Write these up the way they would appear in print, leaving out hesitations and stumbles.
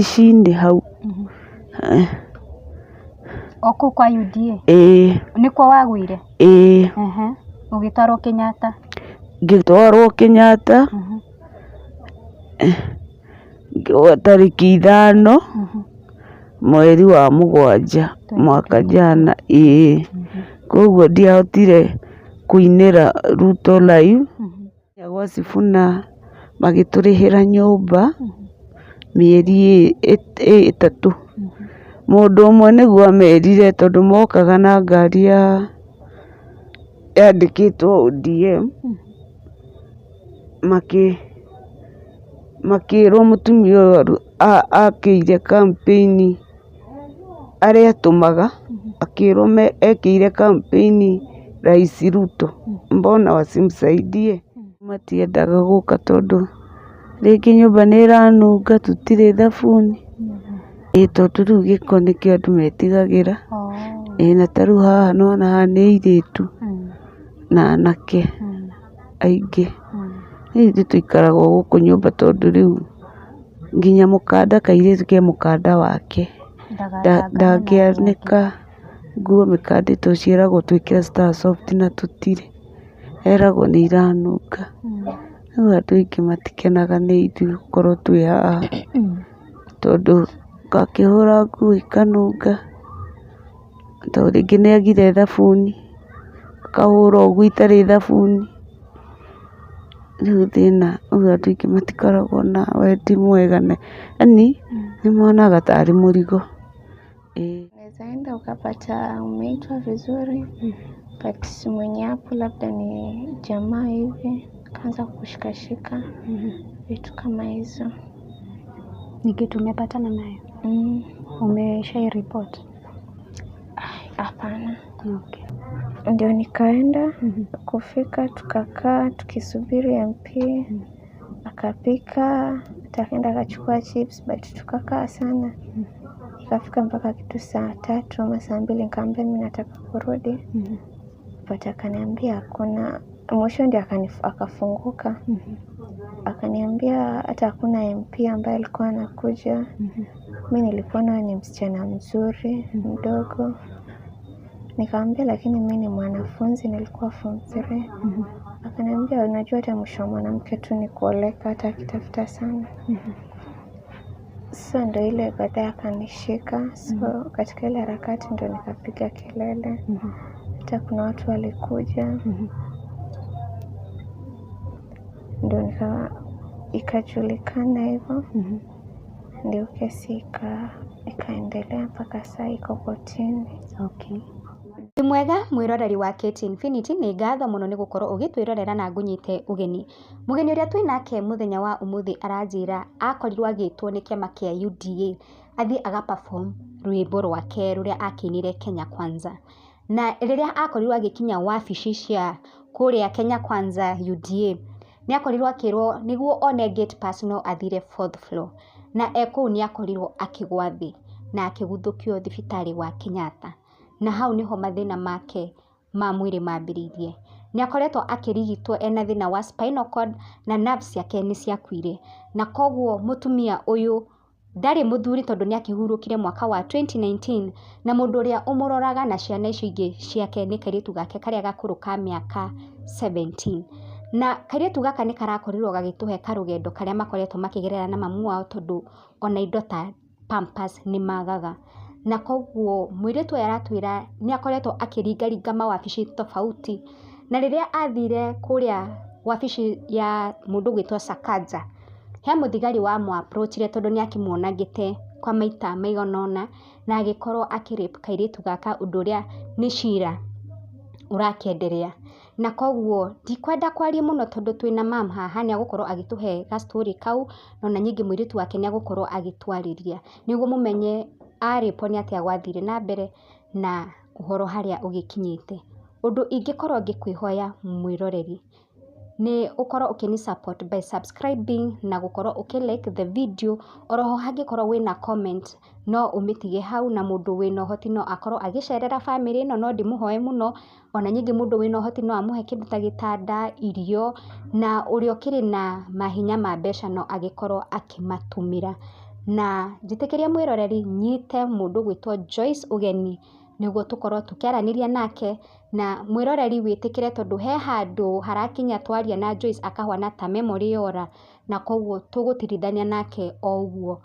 Ici-inĩ hau. O kũu kwa UDA? Nĩkuo wagũire? Ũgĩtwarwo Kenyatta? Ngĩtwarwo Kenyatta tarĩki 5 mweri wa 7 mwaka jana. Koguo ndiahotire kũinĩra Ruto live. Gwa Sifuna magĩtũrĩhĩra nyũmba mĩeri 3. Mũndũ ũmwe nĩguo amerire tondũ mokaga na ngari yandĩkĩtwo ODM, makĩrwo mũtumia ũyũ akĩire campaign arĩa atũmaga, akĩrwo ekĩire campaign Rais Ruto, mbona wasimsaidie. Matiendaga gũka tondũ rĩngĩ nyũmba nĩ ĩranunga, tũtirĩ thabuni. Tondũ rĩu gĩko nĩkĩo andũ metigagĩra. Na tarĩu haha nĩwona haha nĩ airĩtu na anake aingĩ. Ithuĩ tũikaraga o gũkũ nyũmba tondũ rĩu nginya mũkanda, kairĩtu ke mũkanda wake ndangĩanĩka nguo. Mĩkanda tũciĩragwo twĩkĩre Star Soft na tũtirĩ, eragwo nĩ iranunga. Rĩu andũ aingĩ matikenaga nĩ ithuĩ gũkorwo twĩ haha tondũ gakĩhũra nguo ikanunga, tondũ rĩngĩ nĩ agire thabuni akahũra ũguo itarĩ thabuni. Rĩu thĩna, rĩu andũ aingĩ matikoragwo na wendi mwega, yaani nĩmonaga tarĩ mũrigo. Unaweza enda ukapata umeitwa vizuri, but mwenye hapo labda ni jamaa hivi akaanza kushikashika vitu kama hizo. Ni kitu umepatana nayo? Umeshai report? Hapana. Ndio nikaenda kufika, tukakaa tukisubiri MP akapika, akaenda akachukua chips, but tukakaa sana. Ikafika mpaka kitu saa 3 ama saa 2, nikamwambia mimi nataka kurudi. But akaniambia hakuna. Mwisho ndio akafunguka. Akaniambia hata hakuna MP ambaye alikuwa anakuja. Mimi nilikuwa ni msichana mzuri mdogo. Nikamwambia lakini mimi ni mwanafunzi, nilikuwa form 3. Akaniambia unajua hata mwisho mwanamke tu ni kuoleka, hata akitafuta sana. So ndio ile baadaye akanishika. So katika ile harakati ndio nikapiga kelele. Hata kuna watu walikuja. Ndio ikajulikana hivyo. Ndio kesi ikaendelea mpaka saa iko kotini. Mwega mwiroreri wa Kate Infinity, nĩ ngatho mũno nĩ gũkorwo ũgĩtwĩrorera na ngũnyite ũgeni. Mũgeni ũrĩa twĩ nake mũthenya wa ũmũthĩ aranjĩra akorirwo agĩtwo nĩ kĩama kĩa UDA athiĩ aga-perform rwĩmbo rwake rũrĩa akĩinire Kenya Kwanza. Na rĩrĩa akorirwo agĩkinya wabici cia kũrĩa Kenya Kwanza UDA, nĩ akorirwo akĩrwo nĩguo one gate pass no athire 4th floor. Na kũu nĩ akorirwo akĩgwa thĩ na akĩguthũkio thibitarĩ wa Kenyatta. Na hau niho mathĩna make ma mwĩrĩ mambĩrĩirie. Nĩ akoretwo akĩrigitwo ena thĩna wa spinal cord na nerves ciake nĩ ciakuire. Na koguo mũtumia ũyũ ndarĩ mũthuri tondũ nĩ akĩhurũkire mwaka wa 2019, na mũndũ ũrĩa ũmũroraga na ciana icio ingĩ ciake nĩ kairĩtu gake karĩa gakũrũ ka mĩaka 17. Na kairĩtu gaka nĩ karakorirwo gagĩtũhe karũgendo karĩa makoretwo makĩgerera na mamu wao tondũ ona indo ta pampers nĩ magaga. Na koguo mũirĩtu ũyũ aratwĩra nĩ akoretwo akĩringaringa mawabici tofauti. Na rĩrĩa athire kũrĩa wabici ya mũndũ gwĩtwo Sakaja, he mũthigari wa approachire tondũ nĩ akĩmuonagĩte kwa maita maigana ũna na agĩkorwo akĩrape kairĩtu gaka, ũndũ ũrĩa nĩ cira ũrakĩenderea. Na koguo ndikwenda kwaria mũno tondũ twĩna mam haha nĩ agũkorwo agĩtũhe ga-story kau, na ona nyingĩ mũirĩtu wake nĩ agũkorwo agĩtwarĩria nĩguo mũmenye arĩpwo nĩ atĩa gwathire na mbere na ũhoro harĩa ũgĩkinyĩte. Ũndũ ingĩkorwo ngĩkwĩhoya mwĩroreri nĩ ũkorwo ũkĩni support by subscribing na gũkorwo ũkĩ-like the video. Oroho hangĩkorwo wĩna comment no ũmĩtige hau, na mũndũ wĩna ũhoti no akorwo agĩcerera family ĩno, no ndĩmũhoe mũno. Ona nyingĩ mũndũ wĩna ũhoti no amũhe kĩndũ ta gĩtanda, irio, na ũrĩa ũkĩrĩ na mahinya ma mbeca no agĩkorwo akĩmatũmĩra. na njĩtĩkĩria mwĩroreri nyite mũndũ gwĩtwo Joyce Ũgeni nĩguo tũkorwo tũkĩaranĩria nake, na mwĩroreri wĩtĩkĩre tondũ he handũ harakinya twaria na Joyce akahwana ta memory yora, na koguo tũgũtirithania nake o ũguo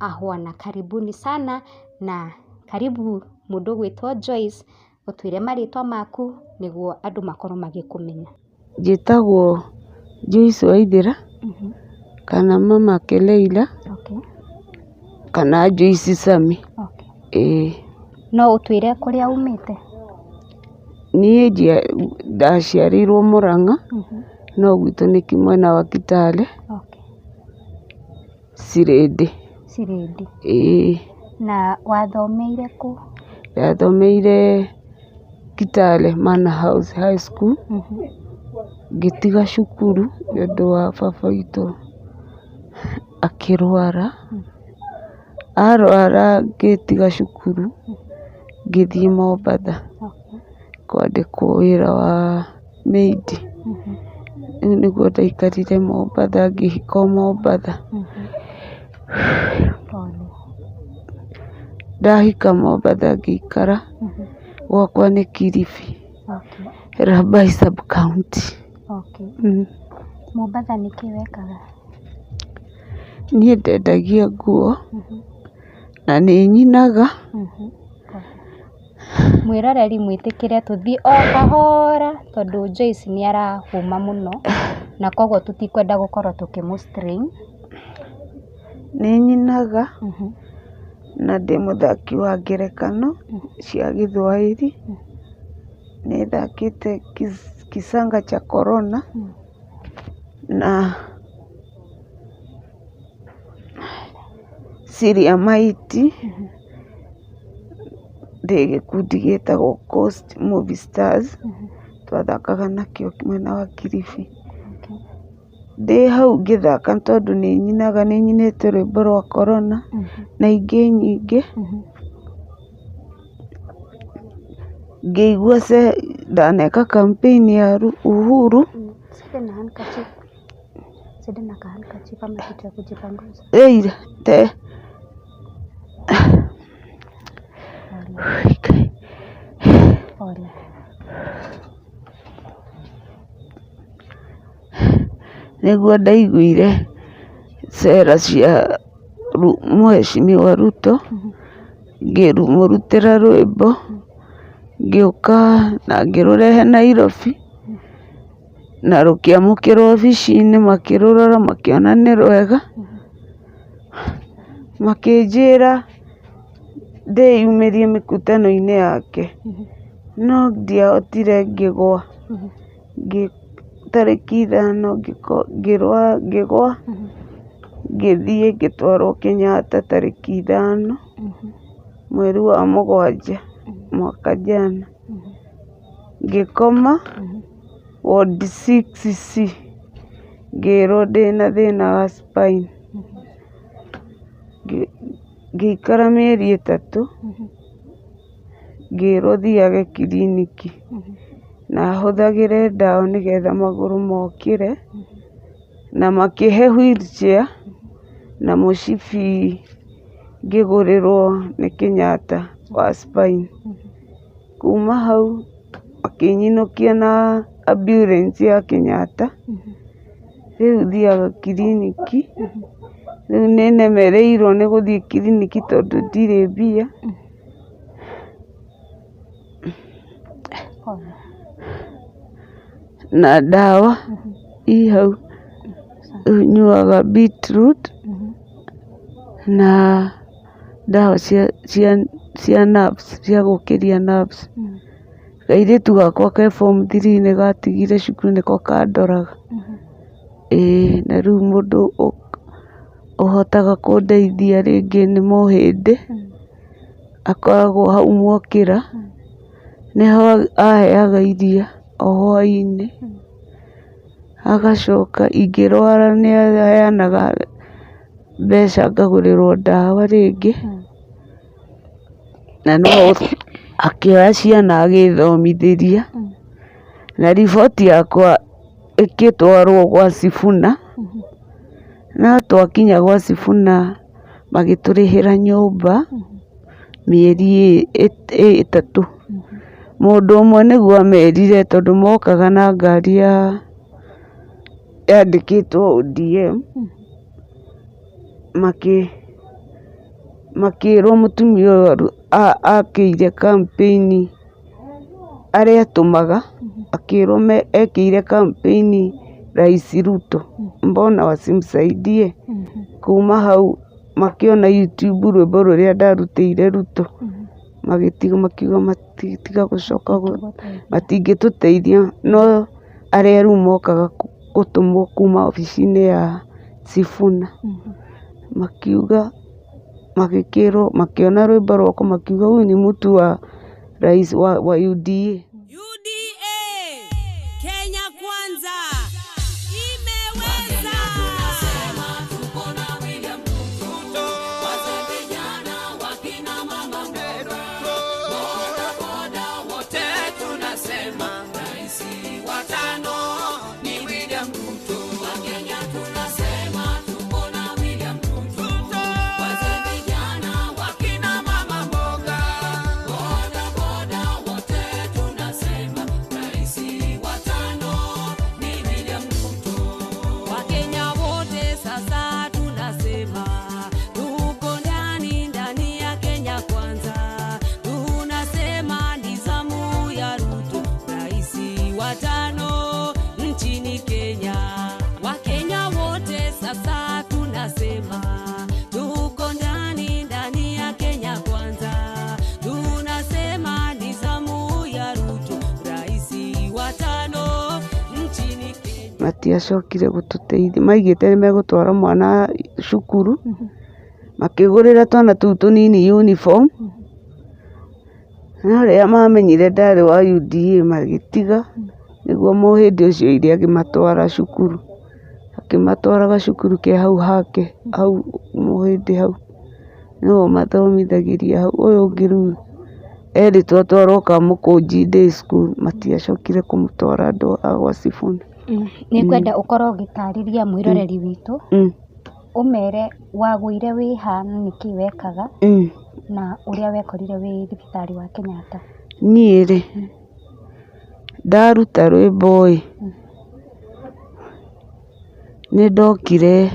ahwana. Karibuni sana na karibu mũndũ gwĩtwo Joyce, ũtwĩre marĩtwa maku nĩguo andũ makorwo magĩkũmenya. Njĩtagwo Joyce Waithĩra kana mama Keleila kana Joyce Sami. No ũtwĩre kũrĩa umĩte? Niĩ ndaciarĩirwo Mũrang'a, no gwitũ nĩ mwena wa Kitale. Cirĩndĩ. Na wathomeire kũ? Ndathomeire Kitale Manor House High School. Ngĩtiga cukuru nĩ ũndũ wa baba witũ akĩrwara. Arwara ngĩtiga cukuru ngĩthiĩ Mombatha kwandĩkwo wĩra wa maid. Rĩu nĩguo ndaikarire Mombatha, ngĩhika o Mombatha. Ndahika Mombatha ngĩikara, gwakwa nĩ Kilifi, Rabai sub county. Mombatha nĩkĩ wekaga? Niĩ ndendagia nguo na nĩ nyinaga. Mwĩroreri mwĩtĩkĩre tũthiĩ o kahora tondũ Joyce nĩ arahũma mũno, na koguo tũtikwenda gũkorwo tũkĩmũ-strain. Nĩ nyinaga na ndĩ mũthaki wa ngerekano cia Gĩthwaĩri. Nĩ thakĩte Kisanga cha Corona na Siria Maiti. Ndĩ gĩkundi gĩtagwo Coast Movie Stars, twathakaga nakĩo mwena wa Kilifi. Ndĩ hau ngĩthaka tondũ nĩ nyinaga, nĩ nyinĩte rwĩmbo rwa Corona na ingĩ nyingĩ. Ngĩigua ndaneka campaign ya Uhuru. Nĩguo ndaiguire cera cia Mheshimiwa Ruto, ngĩmũrutĩra rwĩmbo, ngĩũka na ngĩrũrehe Nairobi na rũkĩamũkĩrwo obici-inĩ, makĩrũrora makĩona nĩ rwega, makĩnjĩra ndĩyumĩrie mĩkutano-inĩ yake. No ndiahotire, ngĩgwa tarĩki 5 ngĩgwa, ngĩthiĩ ngĩtwarwo Kenyatta tarĩki 5 mweri wa 7 mwaka jana. Ngĩkoma ward 6C, ngĩrwo ndĩna thĩna wa spine. Ngĩikara mĩeri 3 ngĩrwo thiage kiriniki na hũthagĩre ndawa nĩgetha magũrũ mokĩre, na makĩhe wheelchair na mũcibi ngĩgũrĩrwo nĩ Kenyatta wa spine. Kuma hau makĩnyinũkia na ambulance ya Kenyatta. Rĩu thiaga kiriniki. Rĩu nĩ nemereirwo nĩ gũthiĩ kiriniki tondũ ndirĩ mbia. Na ndawa i hau, nyuaga beetroot na ndawa cia nerves, cia gũkĩria nerves. Kairĩtu gakwa ke form 3 nĩ gatigire cukuru, nĩko kandoraga. Na rĩu mũndũ ũhotaga kũndeithia rĩngĩ nĩ mũhĩndĩ, akoragwo hau Mwokĩra, nĩho aheaga iria o hwaĩ-inĩ. Agacoka ingĩrwara nĩ aheanaga mbeca ngagũrĩrwo ndawa rĩngĩ. Na no akĩoya ciana agĩthomithĩria, na riboti yakwa ĩkĩtwarwo gwa Sifuna. No twakinya gwa Sifuna magĩtũrĩhĩra nyũmba mĩeri 3. Mũndũ ũmwe nĩguo amerire tondũ mokaga na ngari yandĩkĩtwo ODM, makĩrwo mũtumia ũyũ akĩire campaign arĩa atũmaga, akĩrwo ekĩire campaign Rais Ruto, mbona wasimsaidie. Kuma hau makĩona YouTube rwĩmbo rũrĩa ndarutĩire Ruto, makiuga matiga gũcoka matingĩtũteithia, no arĩa rĩu mokaga gũtũmwo kuma obici-inĩ ya Sifuna, makiuga magĩkĩrwo, makĩona rwĩmbo rwakwa makiuga huyu ni mtu wa rais wa UDA. Kenya kwanza imeweza. Matiacokire gũtũteithia, maigĩte nĩmegũtwara mwana cukuru, makĩgũrĩra twana tũu tũnini uniform, no rĩrĩa mamenyire ndarĩ wa UDA magĩtiga, nĩguo mũhĩndĩ ũcio ire akĩmatwara cukuru, akĩmatwara gacukuru ke hau hake, hau mũhĩndĩ hau nĩho mathomithagĩria hau. Ũyũ ũngĩ rĩu erĩtwo atwarwo Kamũkũnji Day School, matiacokire kũmũtwara andũ a gwa Sifuna. Nĩngwenda ũkorwo ũgĩtarĩria mwĩroreri witũ, ũmere wagũire wĩ ha na nĩkĩ wekaga, na ũrĩa wekorire wĩ thibitarĩ wa Kenyatta. Niĩ rĩ, ndaruta rwĩmbo nĩndokire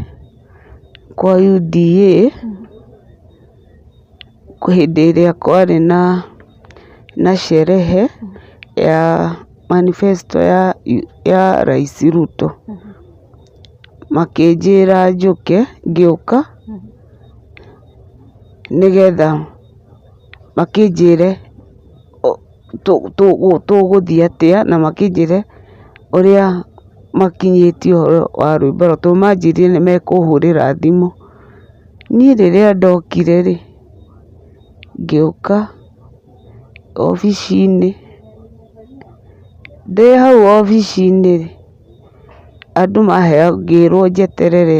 kwa UDA hĩndĩ ĩrĩa kwarĩ na sherehe ya manifesto ya Rais Ruto, makĩnjĩra njũke, ngĩũka nĩgetha makĩnjĩre tũgũthiĩ atĩa, na makĩnjĩre ũrĩa makinyĩtie ũhoro wa rwĩmbo rwao, tondũ manjĩrire nĩmekũhũrĩra thimũ. Niĩ rĩrĩa ndokire rĩ, ngĩũka obici-inĩ, ndĩ hau obici-inĩ rĩ, andũ ngĩrwo njeterere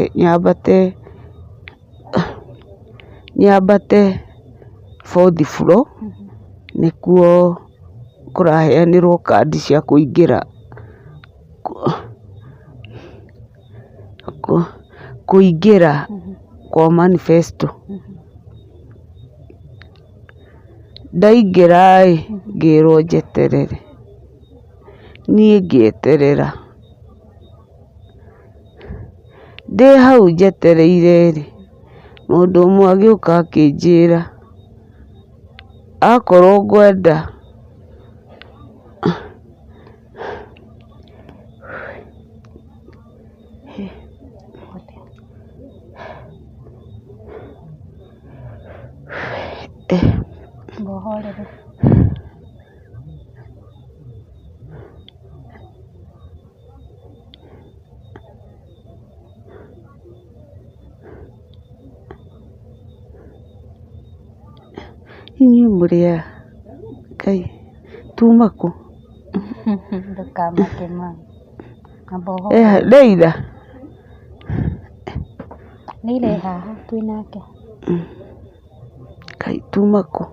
nyambate 4th floor, nĩkuo kũraheanĩrwo kandi cia kũingĩra kwa manifesto. Ndaingĩra ngĩrwo njeterere, niĩ ngĩeterera, ndĩ hau njetereire rĩ, mũndũ ũmwe agĩũka akĩnjĩra akorwo ngwenda inyuĩ mũrĩ a Ngai tuma kũ? Ndũkamake mama. Leila Leila haha twĩnake. Ngai tuma kũ?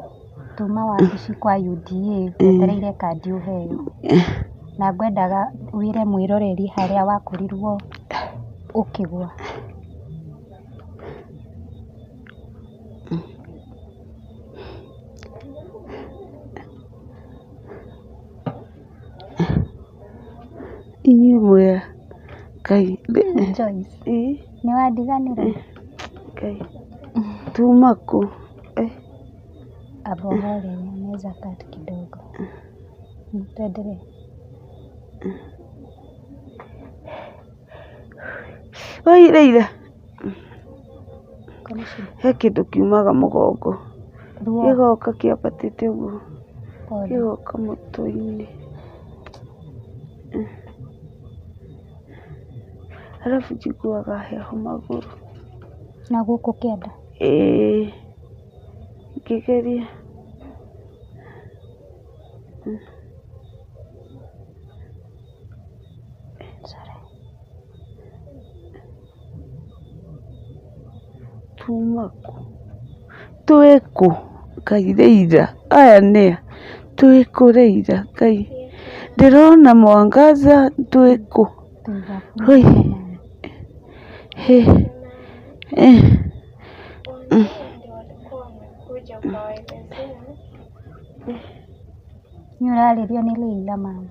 Tuma wabici kwa UDA wetereire kandi ũheo, na ngwendaga wĩre mwĩroreri harĩa wakorirwo ũkĩgwa. inyuĩ mwega Ngai Joyce, nĩ wandiganĩra? Ngai tuma kũ? Aba uhore, naweza kati kidogo. Tuendelee. Oi Leila, he kĩndũ kiumaga mũgongo gĩgoka kĩambatĩte ũguo gĩgoka mũtwe-inĩ, arabu njiguaga heho magũrũ na gũkũ kĩanda. Ngĩgeria tuma kũ? Twĩ kũ? Ngai Leila, aya nĩa? Twĩ kũ Leila? Ngai ndĩrona mwangaza, twĩ kũ? Oi Nĩ ũrarĩrio nĩ Leila mama?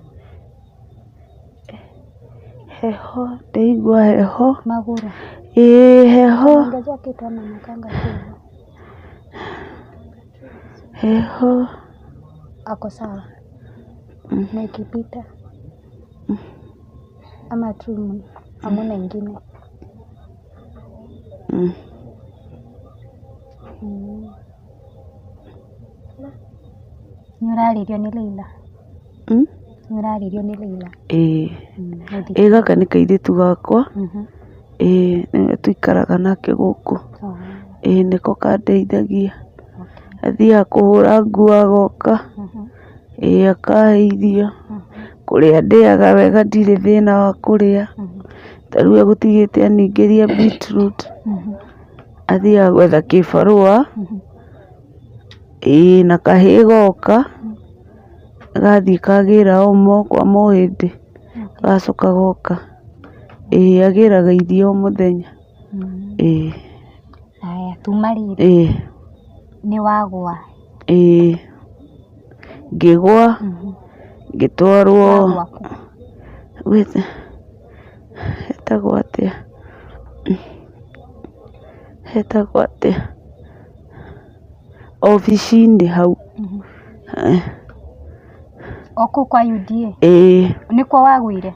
Heho, ndaigua heho. Magũrũ? Heho. Ongezea kitu ama nakanga tu. Heho. Ako sawa? Na ikipita? Ama tu hamna ingine? Nĩ ũrarĩrio nĩ Leila? Nĩ ũrarĩrio nĩ Leila? Gaka nĩ kairĩtu gakwa, tũikaraga nake gũkũ, nĩko kandeithagia, athiaga kũhũra nguo agoka, akahe irio, kũrĩa ndĩaga wega, ndirĩ thĩna wa kũrĩa, tarĩu egũtigĩte aningĩria beetroot, athiaga gwetha kĩbarũa, na kahĩĩ goka, gathiĩ kagĩra omo kwa mũhĩndĩ, gacoka goka, agĩraga irio o mũthenya. Aya, tuma rĩrĩ nĩ wagũa? Ngĩgũa, ngĩtwarwo hetagwo atĩa, obici-inĩ hau. O kũu kwa UDA? Nĩkuo wagũire?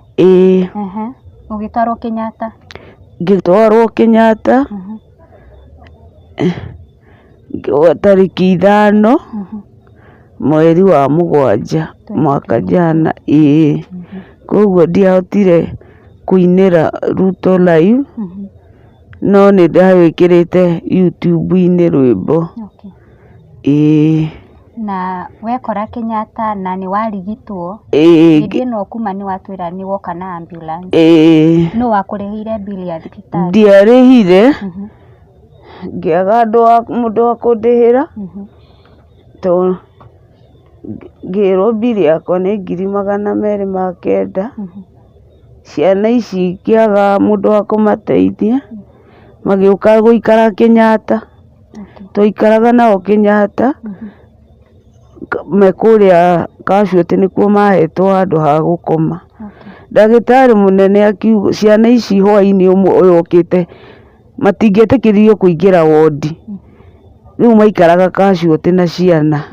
Ũgĩtwarwo Kenyatta? Ngĩtwarwo Kenyatta tarĩki 5 mweri wa 7 mwaka jana. Koguo ndiahotire kũinĩra Ruto live, no nĩ ndawĩkĩrĩte YouTube-inĩ rwĩmbo. Na wekora Kenyatta na nĩ warigitwo, hĩndĩ ĩno kuma nĩ watwĩra nĩ woka na ambulance, nũ wakũrĩhire bill ya thibitarĩ? Ndiarĩhire, ngĩaga mũndũ wa kũndĩhĩra, tondũ ngĩrwo bill yakwa nĩ 209,000. Ciana ici ikĩaga mũndũ wa kũmateithia, magĩũka gũikara Kenyatta, twaikaraga nao Kenyatta, me kũrĩa Casualty nĩkuo mahetwo handũ ha gũkoma. Ndagĩtarĩ mũnene akiuga ciana ici hwaĩ-inĩ ũyũ ũkĩte matingĩetĩkĩririo kũingĩra wondi, rĩu maikaraga Casualty na ciana,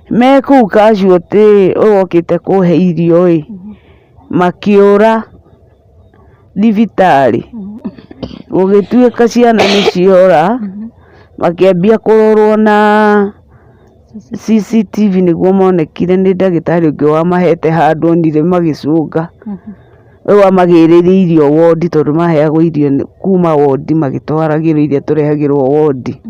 me kũu Casualty ũyũ ũkĩte kũhe irio makĩũra thibitarĩ, gũgĩtuĩka ciana nĩciora, makĩambia kũrorwo na CCTV nĩguo monekire nĩ ndagĩtarĩ ũngĩ wamahete handũ onire magĩcũnga, rĩu amagĩrĩire irio wondi, tondũ maheagwo irio kuma wondi magĩtwaragĩrwo iria tũrehagĩrwo wondi.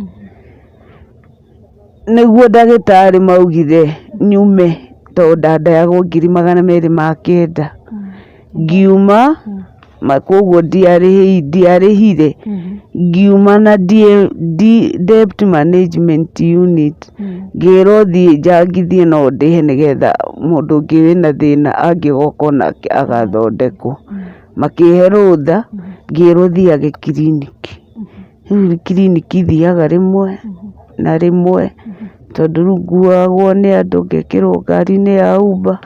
Nĩguo ndagĩtarĩ maugire nyume, tondũ ndandayagwo 209,000, ngiuma, koguo ndiarĩhire, ngiuma na Debt Management Unit, ngĩrwo thiĩ njangithie no ndĩhe nĩgetha mũndũ ũngĩ wĩna thĩna angĩgoka onake agathondekwo. Makĩhe rũtha, ngĩrwo thiage kiriniki, rĩu kiriniki thiaga rĩmwe na rĩmwe, tondũ rĩu nguagwo nĩ andũ, ngekĩrwo ngari-inĩ ya Uber,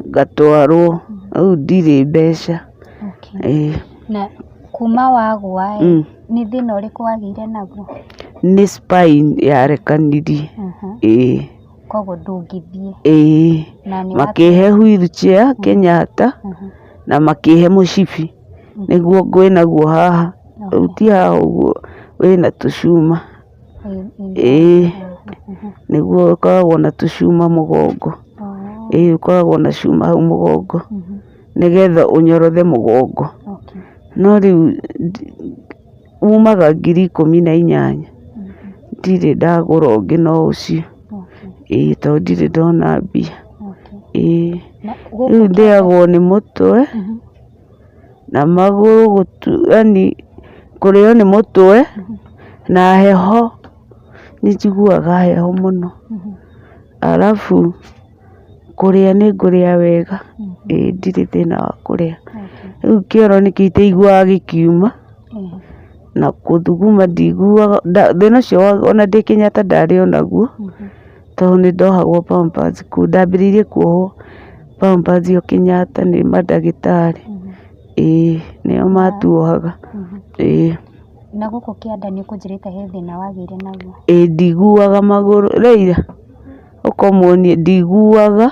ngatwarwo, rĩu ndirĩ mbeca. Okay. Na kuma wagwa nĩ thĩna ũrĩkũ wagĩire naguo? Nĩ spine yarekanirie. Koguo ndũngĩthiĩ. Makĩhe wheelchair Kenyatta na makĩhe mũcibi nĩguo ngwĩ naguo haha. Rĩu ti haha ũguo wĩna tũcuma. Nĩguo ũkoragwo na tũcuma mũgongo. Ũkoragwo na cuma hau mũgongo nĩgetha ũnyorothe mũgongo. No rĩu umaga 18,000. Ndirĩ ndagũra ũngĩ no ũcio. Tondũ ndirĩ ndona mbia. Rĩu ndĩagwo nĩ mũtwe na magũrũ yani kũrĩo nĩ mũtwe na heho. Nĩ njiguaga heho mũno. Arabu kũrĩa nĩ ngũrĩa wega. Ndirĩ thĩna wa kũrĩa. Rĩu kĩoro nĩkĩo itaiguaga gĩkiuma na gũthuguma ndiguaga. Thĩna ũcio ona ndĩ Kenyatta ndarĩ onaguo tondũ nĩ ndohagwo pampers kũu. Ndambĩrĩirie kuohwo pampers o Kenyatta nĩ mandagĩtarĩ. Nĩo matuohaga. Na gũkũ kĩanda nĩ ũkũnjĩrĩte he thĩna wagĩire naguo? Ndiguaga magũrũ. Raila ũkomuonie ndiguaga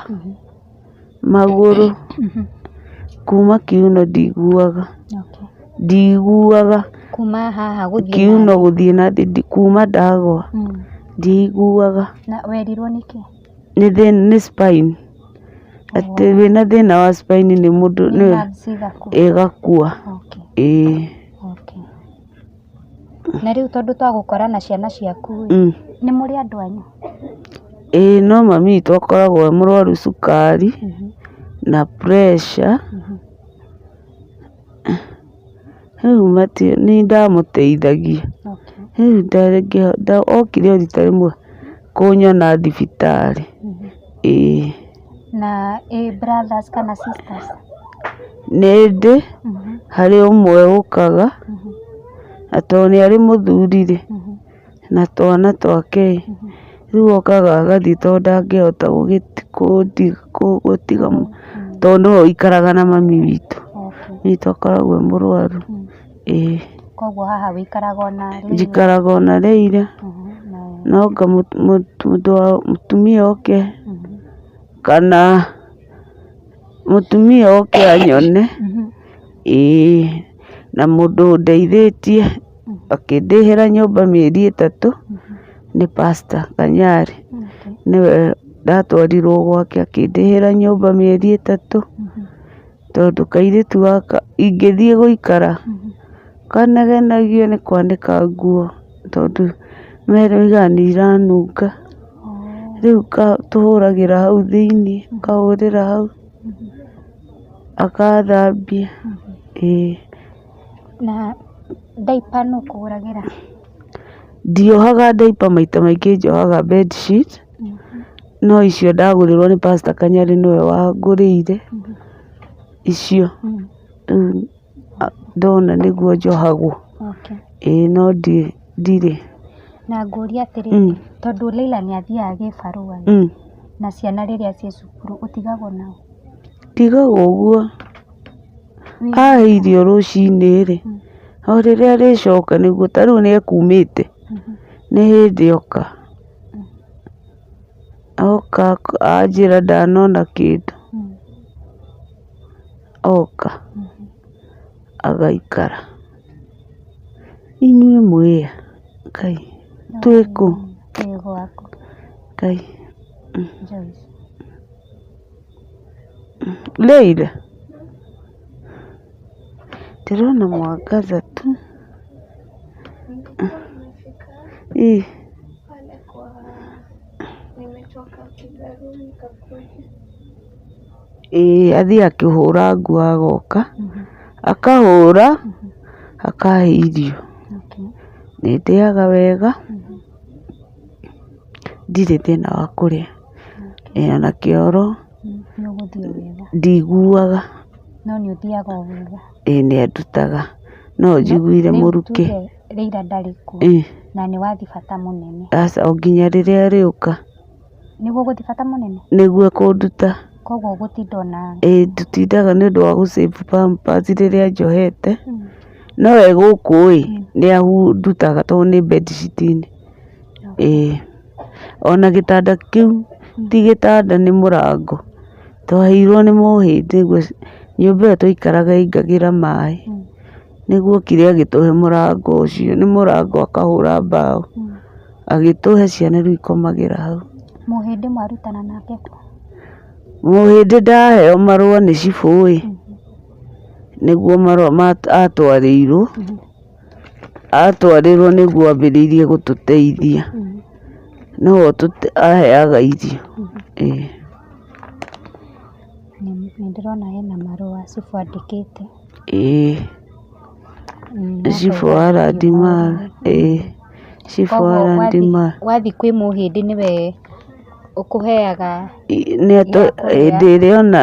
magũrũ kuma kiuno ndiguaga. Ndiguaga kuma haha gũthiĩ kiuno gũthiĩ na thĩ kuma ndagwa. Ndiguaga. Na werirwo nĩkĩ? Nĩ spine. Atĩ wĩna thĩna wa spine nĩ mũndũ ĩgakua. Na rĩu tondũ twagũkora na ciana ciaku nĩ mũrĩ andũ anyu? No mami witũ akoragwo mũrwaru cukari na pressure. Rĩu nĩ ndamũteithagia. Rĩu okire o rita rĩmwe kũnyona thibitarĩ. Na brothers kana sisters? Nĩ ndĩ harĩ ũmwe ũkaga na tondũ nĩ arĩ mũthuri na twana twake. Rĩu okaga agathiĩ tondũ ndangĩhota gũtiga tondũ nĩwe ũikaraga na mami witũ. Mami witũ akoragwo mũrwaru. Koguo haha wĩikaraga na Leila? Njikaraga na Leila. Noga mũtumia oke kana mũtumia oke anyone. Na mũndũ ũndeithĩtie akĩndĩhĩra nyũmba mĩeri 3 nĩ Pastor Kanyari. Nĩwe ndatwarirwo gwake akĩndĩhĩra nyũmba mĩeri 3 tondũ kairĩtu gaka ingĩthiĩ gũikara kanegenagio nĩ kwanĩka nguo tondũ meroiga nĩ iranunga. Rĩu tũhũragĩra hau thĩinĩ kahũrĩra hau akathambia. Na diaper nũ ũkũgũragĩra? Ndiohaga diaper, maita maingĩ njohaga bedsheet. No icio ndagũrĩrwo nĩ Pastor Kanyari nĩwe wangũrĩire icio. Ndona nĩguo njohagwo. No ndirĩ. Na ngũria atĩrĩrĩ, tondũ Leila nĩ athiaga gĩbarũa na ciana rĩrĩa ciĩ cukuru ũtigagwo nao? Ndigagwo ũguo. Ahe irio rũcinĩ rĩ, o rĩrĩa rĩcoka nĩguo ta rĩu nĩ ekumĩte nĩ hĩndĩ oka. Oka anjĩra ndanona kĩndũ. Oka agaikara. Inyuĩ mwĩa Ngai twĩkũ? Twĩ gwaku. Ngai. Joyce. Leila ndĩrona mwangaza tu. Athiĩ akĩhũra nguo agoka akahũra akahe irio. Nĩ ndĩaga wega. Ndirĩ thĩna wa kũrĩa. Ona kĩoro ndiguaga. No nĩ ũthiaga o wega? Nĩ andutaga. No njiguire mũrukĩ. Leila ndarĩ kuo na nĩ wathiĩ bata mũnene. Aca o nginya rĩrĩa arĩũka. Nĩguo gũthiĩ bata mũnene? Nĩguo kũnduta. Koguo gũtinda ona tũtindaga nĩ ũndũ wa gũ-save pampers rĩrĩa njohete. No we gũkũ nĩ ndutaga tondũ nĩ bedsheet-inĩ. Ona gĩtanda kĩu ti gĩtanda nĩ mũrango. Twaheirwo nĩ mũhĩndĩ nĩguo nyũmba ĩyo twaikaraga ĩingagĩra maĩ. Nĩguo okire agĩtũhe mũrango ũcio, nĩ mũrango akahũra mbaũ. Agĩtũhe ciana rĩu ikomagĩra hau. Mũhĩndĩ mwarutana nake kũ? Mũhĩndĩ ndaheo marũa nĩ cibũ nĩguo marũa atwarĩrwo nĩguo ambĩrĩirie gũtũteithia. No aheaga irio. Nĩndĩrona hena marũa cibũ andĩkĩte. Cibũ wa Landmark. Cibũ wa Landmark. Wathiĩ kwĩ mũhĩndĩ nĩwe ũkũheaga hĩndĩ ĩrĩa ona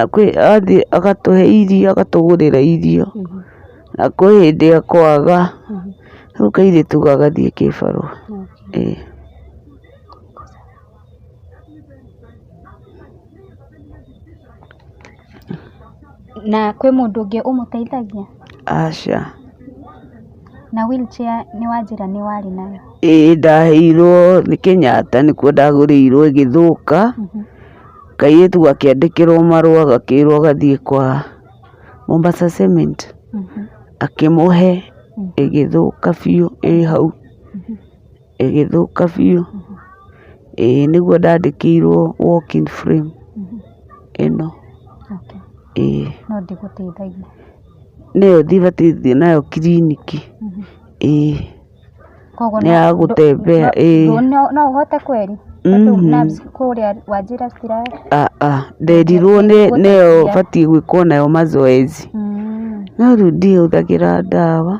agatũhe irio, agatũgũrĩra irio. Na kwĩ hĩndĩ akwaga rĩu kairĩtu gagathiĩ kĩbarũa. Na kwĩ mũndũ ũngĩ ũmũteithagia? Aca. Na wheelchair nĩwanjĩra nĩ warĩ nayo? Ndaheirwo nĩ Kenyatta, nĩkuo ndagũrĩirwo ĩgĩthũka. Kairĩtu gakĩandĩkĩrwo marũa gakĩrwo gathiĩ kwa Mombasa Cement. Akĩmũhe ĩgĩthũka biũ hau. Ĩgĩthũka biũ. Nĩguo ndandĩkĩirwo walking frame ĩno. No ndĩgũteithagia? Nĩyo ndibatiĩ nayo kiriniki. Nĩ ya gũtembea. No ũhote kweri? Tondũ nurse kũrĩa Wajir citira. Nderirwo nĩyo batiĩ gwĩkwo nayo mazoezi. No rĩu ndihũthagĩra ndawa.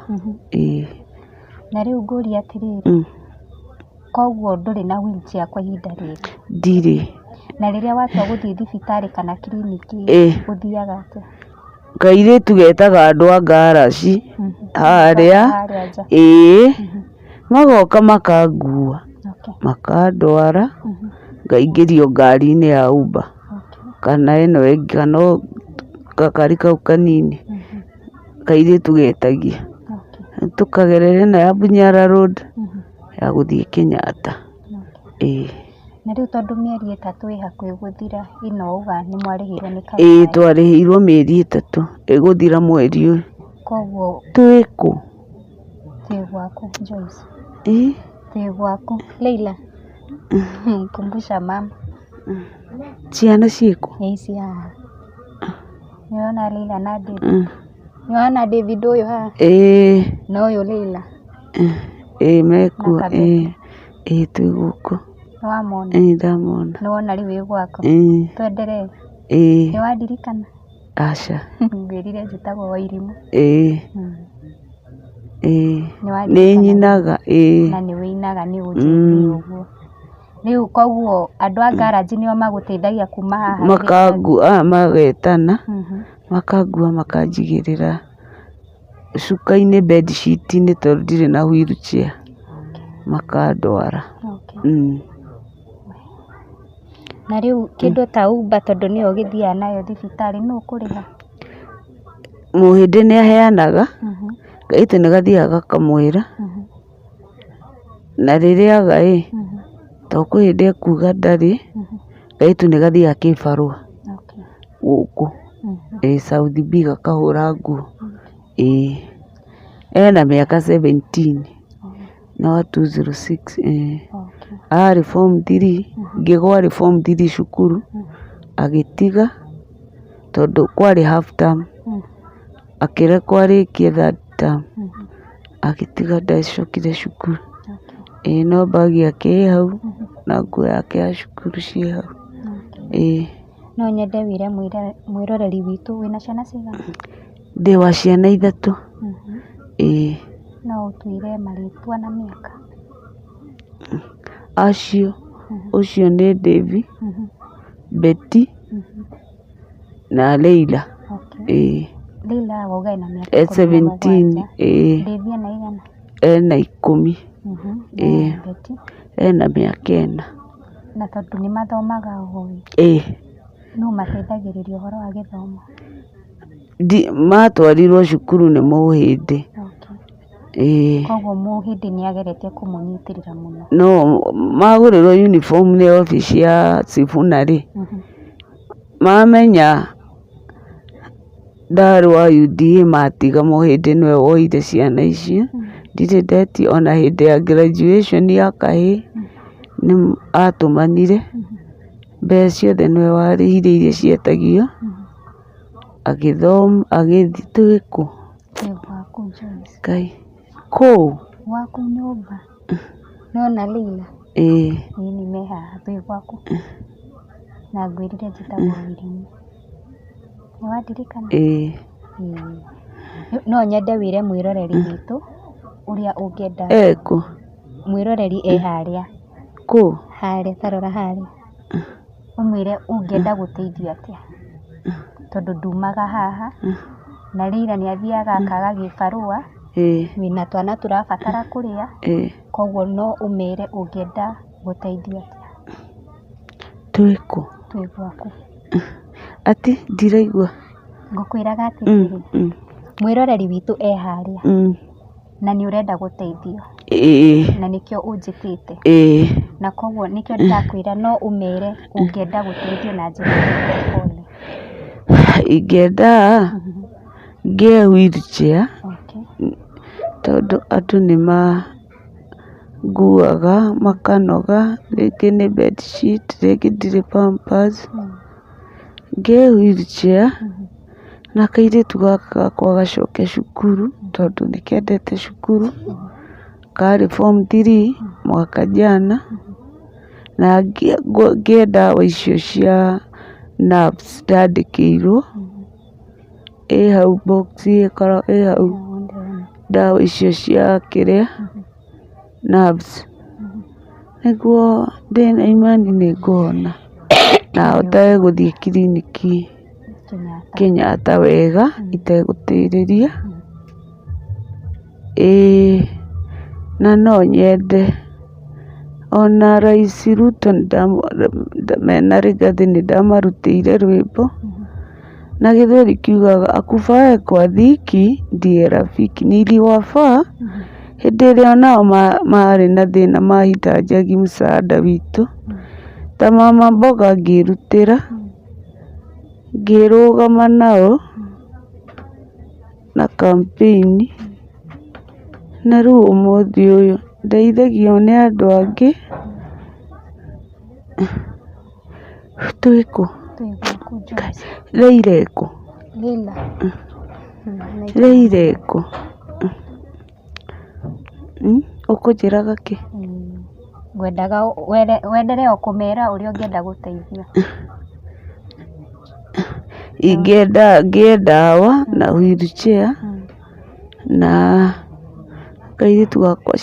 Na rĩu ngũria atĩrĩrĩ, koguo ndũrĩ na wheelchair kwa ihinda rĩrĩ? Ndirĩ. Na rĩrĩa watua gũthiĩ thibitarĩ kana kiriniki ũthiaga atĩa? Kairĩtu getaga andũ a ngaraci harĩa. Magoka makangua, makandwara, ngaingĩrio ngari-inĩ ya Uber. Kana ĩno ĩngĩ, kana gakari kau kanini kairĩtu getagia. Tũkagerera ĩno ya Bunyala Road ya gũthiĩ Kenyatta. Na rĩu tondũ mĩeri ĩtatũ ĩ hakuhĩ gũthira, ĩno uga nĩ mwarĩhirwo nĩ kampuni? Twarĩhĩirwo mĩeri ĩtatũ, ĩgũthira mweri ũyũ. Koguo twĩ kũ? Twĩ gwaku Joyce. Twĩ gwaku Leila. Kumbusha mama. Ciana ciĩkũ? Ici haha. Nĩwona Leila na David? Nĩwona David ũyũ haha? Na ũyũ Leila? Mekuo. Twĩ gũkũ. Nĩwamona? Ndamona. Nĩwona rĩu wĩ gwakũ? Twenderee? Nĩwandirikana? Aca. Ngwĩrire njĩtagwo Wairimũ. Nĩ nyinaga. Na nĩ wĩinaga nĩ ũnjĩrire ũguo. Rĩu koguo andũ a ngaraji nĩo magũteithagia kuma haha? Makangua, magetana, makangua makanjigĩrĩra cuka-inĩ bedsheet-inĩ tondũ ndirĩ na wheelchair. Makandwara. Na rĩu kĩndũ ta Uber tondũ nĩyo ũgĩthiaga nayo thibitarĩ nũ ũkũrĩha? Mũhĩndĩ nĩaheanaga, kairĩtu nĩgathiaga gakamwĩra. Na rĩrĩa tondũ kwĩ hĩndĩ ekuga ndarĩ, kairĩtu nĩgathiaga kĩbarũa gũkũ South B gakahũra nguo. Ena mĩaka 17 na wa 206. Arĩ form 3, ngĩgũa arĩ form 3 cukuru, agĩtiga tondũ kwarĩ half term, akĩrekwo arĩkie third term, agĩtiga ndacokire cukuru. No bag yake ĩ hau na nguo yake ya cukuru ciĩ hau. No nyende wĩre mwĩroreri witũ wĩna ciana cigana? Ndĩ wa ciana 3. No ũtwĩre marĩtwa na mĩaka? Acio, ũcio nĩ Devi, Betty na Leila. Leila wauga ena mĩaka 17. Devi ena igana? Ena 10. Betty Ena mĩaka 4. Na tondũ nĩ mathomaga ũguo? no mateithagĩrĩria ũhoro wa gĩthomo. Matwarirwo cukuru nĩ mũhĩndĩ. Koguo mũhĩndĩ nĩ ageretie kũmũnyitĩrĩra mũno. No magũrĩrwo uniform nĩ obici ya Sifuna rĩ, mamenya ndarĩ wa UDA matiga mũhĩndĩ nĩwe woire ciana icio. Ndirĩ ndeti ona hĩndĩ ya graduation ya kahĩĩ nĩ atũmanire mbeca ciothe nĩwe warĩhire iria cietagio agĩthoma agĩthiĩ twĩkũ Ngai kũu gwaku nyũmba nona Leila nĩ me haha twĩ gwaku na ngwĩrire njĩtagwo Wĩrimũ nĩ wandirikana? No nyende wĩre mwĩroreri witũ ũrĩa ũngĩenda ekũ mwĩroreri harĩa kũ harĩa tarora harĩa ũmwĩre ũngĩenda gũteithio atĩa, tondũ ndumaga haha na Leila nĩ athiaga akaga gĩbarũa wĩna twana tũrabatara kũrĩa, koguo no ũmere ũngĩenda gũteithio atĩa. Twĩkũ? Twĩ gwaku. Ati ndiraigua. Ngũkwĩraga atĩrĩrĩ, mwĩroreri witũ harĩa na nĩ ũrenda gũteithio na nĩkĩo ũnjĩtĩte na koguo nĩkĩo ndĩrakwĩra no ũmere ũngĩenda gũteithio na njĩra pole. Ingĩenda ngĩe wheelchair tondũ andũ nĩ manguaga makanoga, rĩngĩ nĩ bedsheet, rĩngĩ ndirĩ pampers. Ngĩe wheelchair na kairĩtu gaka gakwa gacoke cukuru tondũ nĩ kendete cukuru, karĩ form 3 mwaka jana, na ngĩe ndawa icio cia nerves ndandĩkĩirwo hau box ĩkoragwo hau, ndawa icio cia kĩrĩa nerves, nĩguo ndĩna imani nĩ ngũhona na hotage gũthiĩ kiriniki Kenyatta wega itegũtĩrĩria. Na no nyende ona Rais Ruto mena Rigathĩ nĩ ndamarutĩire rwĩmbo na gĩthweri kiugaga akufaye kwa dhiki ndiye rafiki, niliwafaa hĩndĩ ĩrĩa onao marĩ na thĩna mahitajagia msaada witũ. Ta mama mboga ngĩrutĩra ngĩrũgama nao na campaign, na rĩu ũmũthĩ ũyũ ndeithagio nĩ andũ angĩ. Twĩkũ? Leila ekũ? Leila ekũ? Ũkũnjĩraga kĩ? Ngwendaga wendere o kũmera ũrĩa ũngĩenda gũteithio. Ingĩenda ngĩe ndawa na wheelchair na kairĩtu gakwa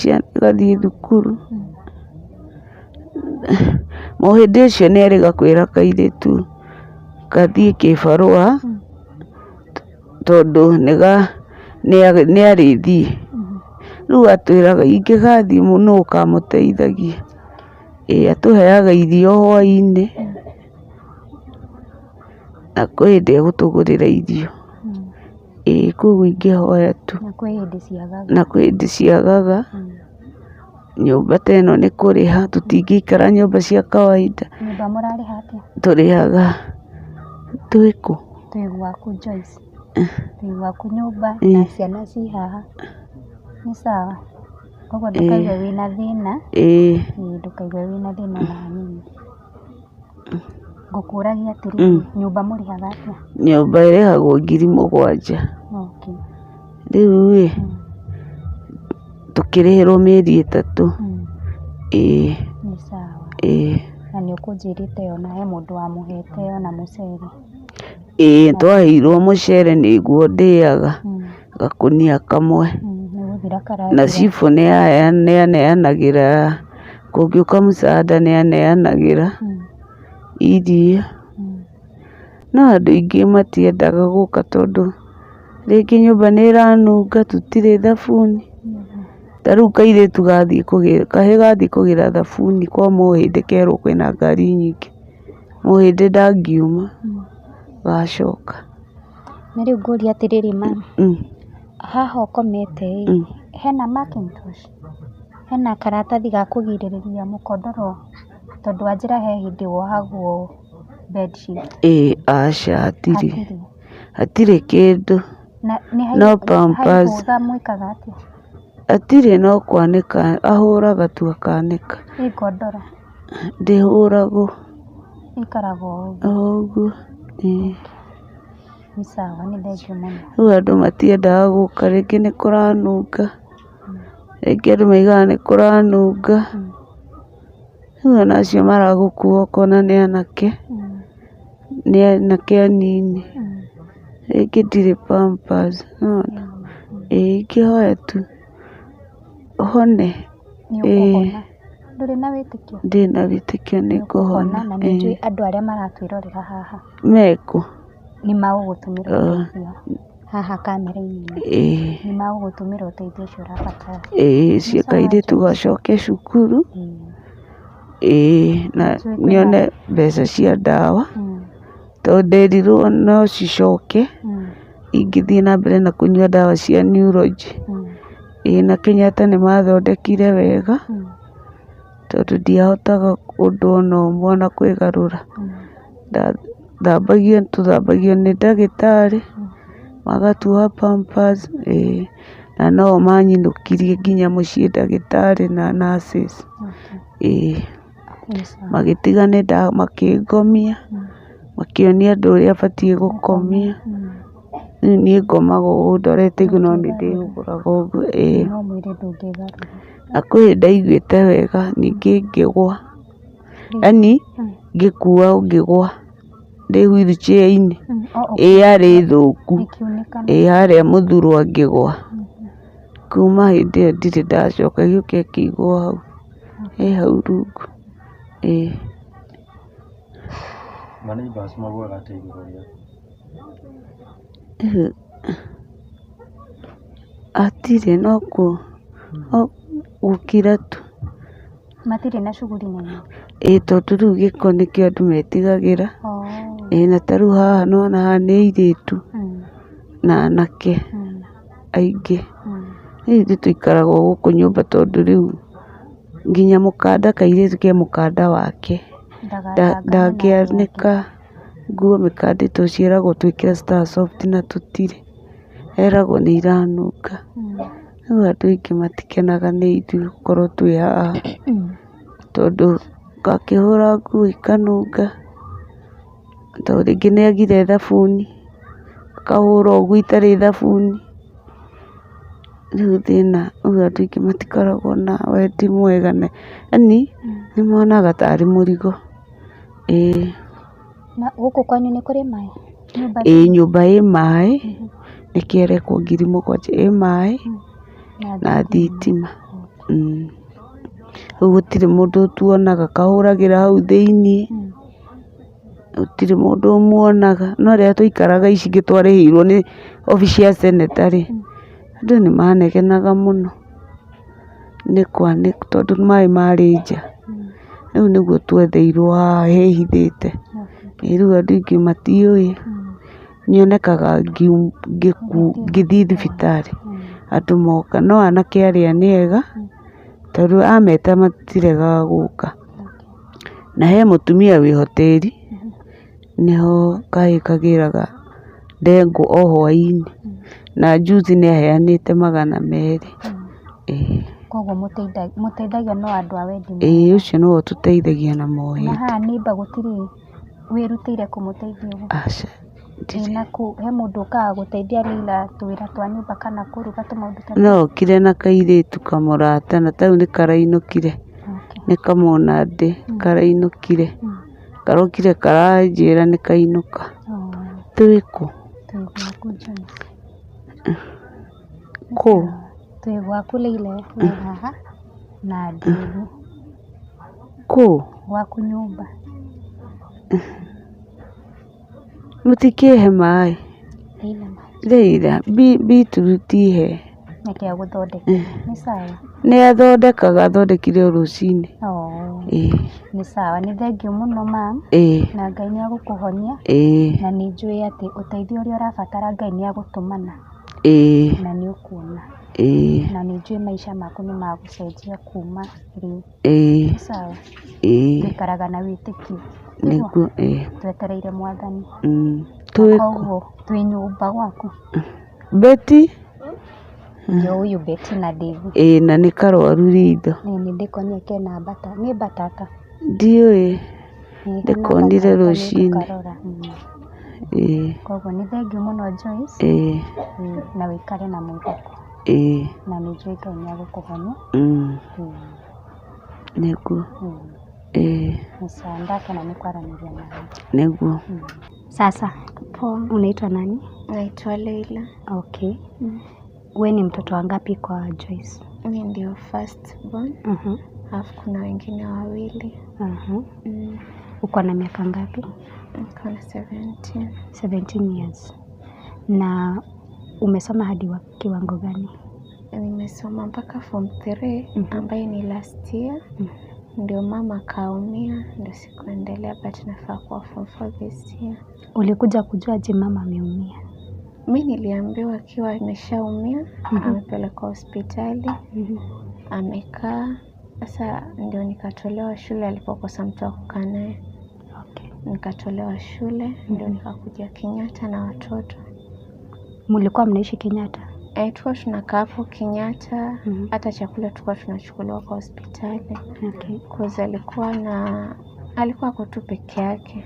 gathiĩ thukuru. Mũhĩndĩ ũcio nĩ erĩga kwĩra kairĩtu gathiĩ kĩbarũa tondũ nĩ arĩthiĩ. Rĩu atwĩraga ingĩgathiĩ nũũ ũkamũteithagia? Atũheaga irio hwaĩ-inĩ na kwĩ hĩndĩ egũtũgũrĩra irio. Koguo ingĩhoya tu, na kwĩ hĩndĩ ciagaga. Nyũmba ta ĩno nĩ kũrĩha, tũtingĩikara nyũmba cia kawaida. Nyũmba mũrarĩha atĩa? Tũrĩhaga. Twĩkũ? Twĩ gwaku Joyce. Twĩ gwaku nyũmba na ciana ci haha. Nĩ sawa. Koguo ndũkaigue wĩna thĩna. Ndũkaigue wĩna thĩna ona hanini. Ngũkũragia atĩrĩrĩ, nyũmba mũrĩhaga atĩa? Nyũmba ĩrĩhagwo 7,000. Rĩu tũkĩrĩhĩrwo mĩeri 3. Nĩ sawa. Na nĩ ũkũnjĩrĩte ona he mũndũ wamũhete ona mũcere. Twaheirwo mũcere nĩguo ndĩaga gakũnia kamwe, na cibũ nĩaneanagĩra kũngĩũka mũsaada nĩaneanagĩra irio. No andũ aingĩ matiendaga gũka tondũ rĩngĩ nyũmba nĩ ĩranunga, tũtirĩ thabuni. Ta rĩu kairĩtu kahĩĩ gathiĩ kũgĩra thabuni kwa mũhĩndĩ kerwo kwĩna ngari nyingĩ. mũhĩndĩ ndangiuma gacoka. Na rĩu ngũria atĩrĩrĩ mami, haha ũkomete hena Macintosh, hena karatathi ga kũgirĩrĩria mũkondoro, tondũ Wanjĩra he hĩndĩ wohagwo bedsheet. Aca hatirĩ kĩndũ, no Pampers. Haihũga mwĩkaga atĩa? Hatirĩ, no kwanĩka ahũraga tu akanĩka. Ngondora Ndĩhũragwo ĩikaraga o ũguo. Nĩ sawa, nĩ thengiũ mũno. Rĩu andũ matiendaga gũka, rĩngĩ nĩ kũranunga, rĩngĩ andũ maugaga nĩ kũranunga. Rĩu ona acio maragũkua ũkona nĩ anake, nĩ anake anini, rĩngĩ ndirĩ Pampers. Ingĩhoya tu hone. Nĩ ũkũhona. Ndũrĩ na wĩtĩkio? Ndĩna wĩtĩkio nĩ ngũhona. Na nĩ njũĩ andũ arĩa maratwĩrorera haha Mekũ? nĩ magũgũtũmĩra ũteithio haha kamera-inĩ ĩno. Nĩ magũgũtũmĩra ũteithio ũcio ũrabatara. Ciĩka airĩtu gacoke cukuru, na nyone mbeca cia ndawa, tondũ nderirwo no cicoke ingĩthiĩ na mbere na kũnyua ndawa cia neurology. Na Kenyatta nĩ mathondekire wega, tondũ ndiahotaga ũndũ ona ũmwe ona kwĩgarũra. Tũthambagio nĩ ndagĩtarĩ, magatuha Pampers, na no manyinũkirie nginya mũciĩ ndagĩtarĩ na nurses. Magĩtiga makĩngomia, makĩonia andũ ũrĩa batiĩ gũkomia. Rĩu niĩ ngomaga ũũ ndorete igũrũ, no nĩ ndĩhũraga ũguo. No mwĩrĩ ndũngĩgarũra. Na kwĩ ndaiguĩte wega, ningĩ ngĩgwa, yani ngĩkua ngĩgwa ndĩ wheelchair-inĩ, yarĩ thũku, harĩa Mũthurwa ngĩgwa. Kuma hĩndĩ ĩyo ndirĩ ndacoka, gĩũka kĩigwo hau, hau rungu. Maneighbours maguaga atĩa igũrũ rĩaku? Hatirĩ, no gũkira tu. Matirĩ na shughuli nene? Tondũ rĩu gĩko nĩkĩo andũ metigagĩra. Na ta rĩu haha nĩwona haha nĩ airĩtu na anake aingĩ. Rĩu ithuĩ tũikaraga o gũkũ nyũmba, tondũ rĩu nginya mũkanda, kairĩtu ke mũkanda wake ndangĩanĩka nguo. Mĩkanda ĩtũ ciĩragwo twĩkĩre Star Soft na tũtirĩ, eragwo nĩ iranunga. Rĩu andũ aingĩ matikenaga nĩ ithuĩ gũkorwo twĩ haha, tondũ gakĩhũra nguo ikanunga, tondũ rĩngĩ nĩ agire thabuni akahũra ũguo itarĩ thabuni. Rĩu thĩna, rĩu andũ aingĩ matikoragwo na wendi mwega, yani nĩ monaga tarĩ mũrigo. Na gũkũ kwanyu nĩ kũrĩ maĩ? Nyũmba ĩ maĩ, nĩkĩo ĩrekwo 7,000, ĩ maĩ na thitima. Rĩu gũtirĩ mũndũ tuonaga kahũragĩra hau thĩiniĩ, gũtirĩ mũndũ ũmuonaga. No rĩrĩa tũikaraga icingĩ twarĩhĩirwo nĩ obici ya seneta-rĩ, andũ nĩ manegenaga mũno, tondũ maĩ marĩ nja. Rĩu nĩguo twetheirwo haha hehithĩte. Rĩu andũ aingĩ matiũĩ, nyonekaga ngĩthiĩ thibitarĩ andũ moka, no anake arĩa nĩ ega, tondũ ameta matiregaga gũka. Na he mũtumia wĩ hoteri, nĩho kahĩ kagĩraga ndengũ o hwainĩ, na juice nĩ aheanĩte 200. Koguo mũteithagio no andũ a wendi mwega. Ũcio nĩwe ũtũteithagia na mohĩndĩ. Na haha nĩmba gũtirĩ wĩrutĩire kũmũteithia ũguo? Aca. He mũndũ ũkaga gũteithia Leila tũwĩra twa nyũmba kana kũruga tũmaũndũ ta? No okire na kairĩtu kamũrata, na tau nĩ karainũkire, nĩ kamwona ndĩ karainũkire, karokire karanjĩra nĩ kainũka. Twĩ kũ? Twĩ gwaku Jones. Kũ? Twĩ gwaku Leila wĩ haha na Ndĩgu. Kũ? Gwaku nyũmba. Mũtikĩhe maĩ? Leila, beetroot ihe. Nĩkĩo gũthondeka. Nĩ sawa. Nĩ athondekaga, athondekire o rũcinĩ. Nĩ sawa, nĩ thengiũ mũno mam, na Ngai nĩ agũkũhonia, na nĩ njũĩ atĩ ũteithio ũrĩa ũrabatara Ngai nĩ agũtũmana, na nĩ ũkuona, na nĩ njũĩ maica maku nĩ magũcenjia kuma rĩu. Nĩ sawa, tũikaraga na wĩtĩkio, nĩguo twetereire Mwathani. Koguo twĩ nyũmba gwaku. Beti Ndio huyu Beti na David. na nĩ karwaru ritho. Nĩ ndĩkonire kena mbata. Nĩ mbatata. Ndiũĩ, ndĩkonire rũcinĩ. Koguo nĩ thengiũ mũno Joyce. Na wĩikare na mwĩhoko. Na nĩ njũĩ Ngai nĩ agũkũhonia. Nĩguo. Ni sawa, ndakena nĩ kwaranĩria nawe. Nĩguo. Sasa, unaitwa nani? Naitwa Leila. Okay. Wewe ni mtoto wangapi kwa Joyce? Mimi ndio first born. Alafu kuna wengine wawili. Uko na miaka ngapi? Niko na 17. 17 years. Na umesoma hadi wa kiwango gani? Nimesoma mpaka form 3 ambaye ni last year. Ndio mama kaumia, ndio sikuendelea, but nafaa kuwa form 4 this year. Ulikuja kujua je mama ameumia? Mimi niliambiwa akiwa ameshaumia, amepelekwa hospitali, amekaa. Sasa ndio nikatolewa shule alipokosa mtu wa kukaa naye. Nikatolewa shule, ndio nikakuja Kenyatta na watoto. Mlikuwa mnaishi Kenyatta? Tulikuwa tunakaa hapo Kenyatta, hata chakula tulikuwa tunachukuliwa kwa hospitali. Kwa alikuwa ako tu peke yake.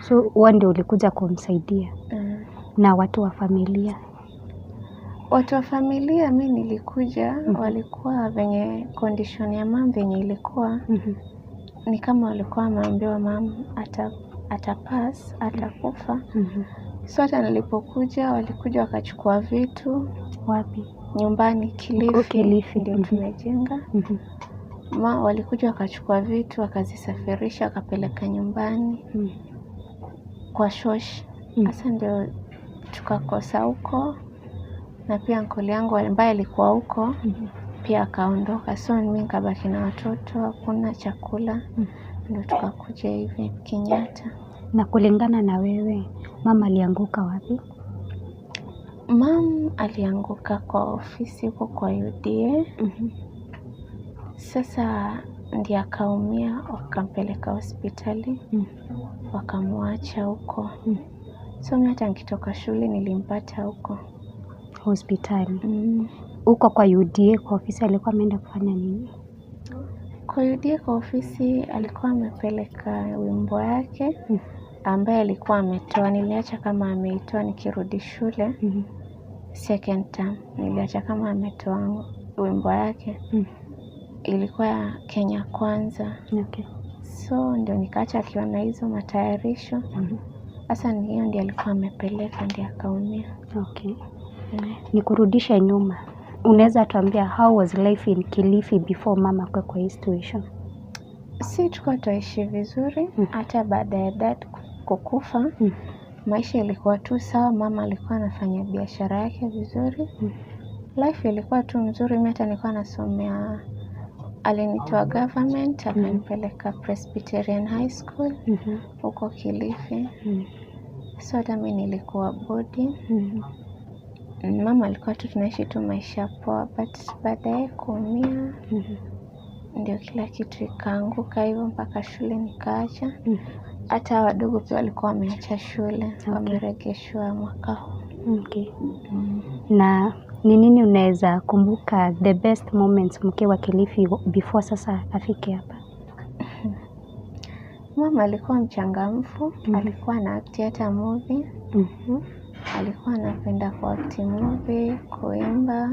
So wewe ndio ulikuja kumsaidia? Na watu wa familia? Watu wa familia mimi nilikuja, walikuwa venye condition ya mama venye ilikuwa. Ni kama walikuwa wameambiwa mama atapass, atakufa. So hata nilipokuja, walikuja wakachukua vitu. Wapi? Nyumbani Kilifi. Kilifi ndio tumejenga. Walikuja wakachukua vitu, wakazisafirisha, wakapeleka nyumbani. Kwa shosh. Sasa ndio tukakosa huko. Na pia uncle yangu ambaye alikuwa huko pia akaondoka. So mimi nikabaki na watoto, hakuna chakula. Ndio tukakuja hivi Kenyatta. Na kulingana na wewe, mama alianguka wapi? Mama alianguka kwa ofisi huko kwa UDA. Sasa ndiye akaumia, wakampeleka hospitali. Wakamwacha huko. So mimi hata nikitoka shule nilimpata huko hospitali. Huko kwa UDA kwa ofisi alikuwa ameenda kufanya nini? Kwa UDA kwa ofisi alikuwa amepeleka wimbo yake ambaye alikuwa ametoa. Niliacha kama ameitoa nikirudi shule. Second term niliacha kama ametoa wimbo yake. Ilikuwa Kenya Kwanza. So ndio nikaacha akiwa na hizo matayarisho. Sasa hiyo ndiye alikuwa amepeleka, ndiye akaumia. Nikurudisha nyuma. Unaweza tuambia how was life in Kilifi before mama kwa hii situation? Si tulikuwa tuishi vizuri, hata baada ya dad kukufa. Maisha ilikuwa tu sawa, mama alikuwa anafanya biashara yake vizuri. Life ilikuwa tu mzuri, mimi hata nilikuwa nasomea, alinitoa government, akanipeleka Presbyterian High School huko Kilifi. So hata mimi nilikuwa boarding. Mama alikuwa tu tunaishi tu maisha poa, but baadaye kuumia ndio kila kitu ikaanguka hivyo mpaka shule nikaacha. Hata wadogo pia walikuwa wameacha shule, wamerejeshwa mwaka huu. Na ni nini unaweza kumbuka the best moments mkiwa Kilifi before sasa afike hapa? Mama alikuwa mchangamfu, alikuwa anaakti hata movie. Alikuwa anapenda kuakti movie, kuimba.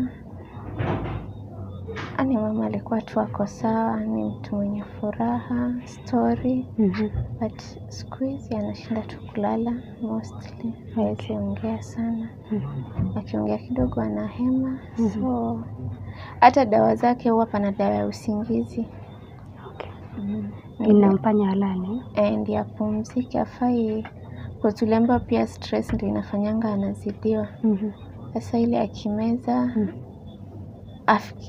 Ani mama alikuwa tu ako sawa, ni mtu mwenye furaha, story. But siku hizi anashinda tu kulala mostly. Hawezi ongea sana. Akiongea kidogo anahema. So hata dawa zake huwa pana dawa ya usingizi. Inamfanya alale. Ndiye apumzike, hafai. Kwa tuliambiwa pia stress ndio inafanyanga anazidiwa. Sasa ile akimeza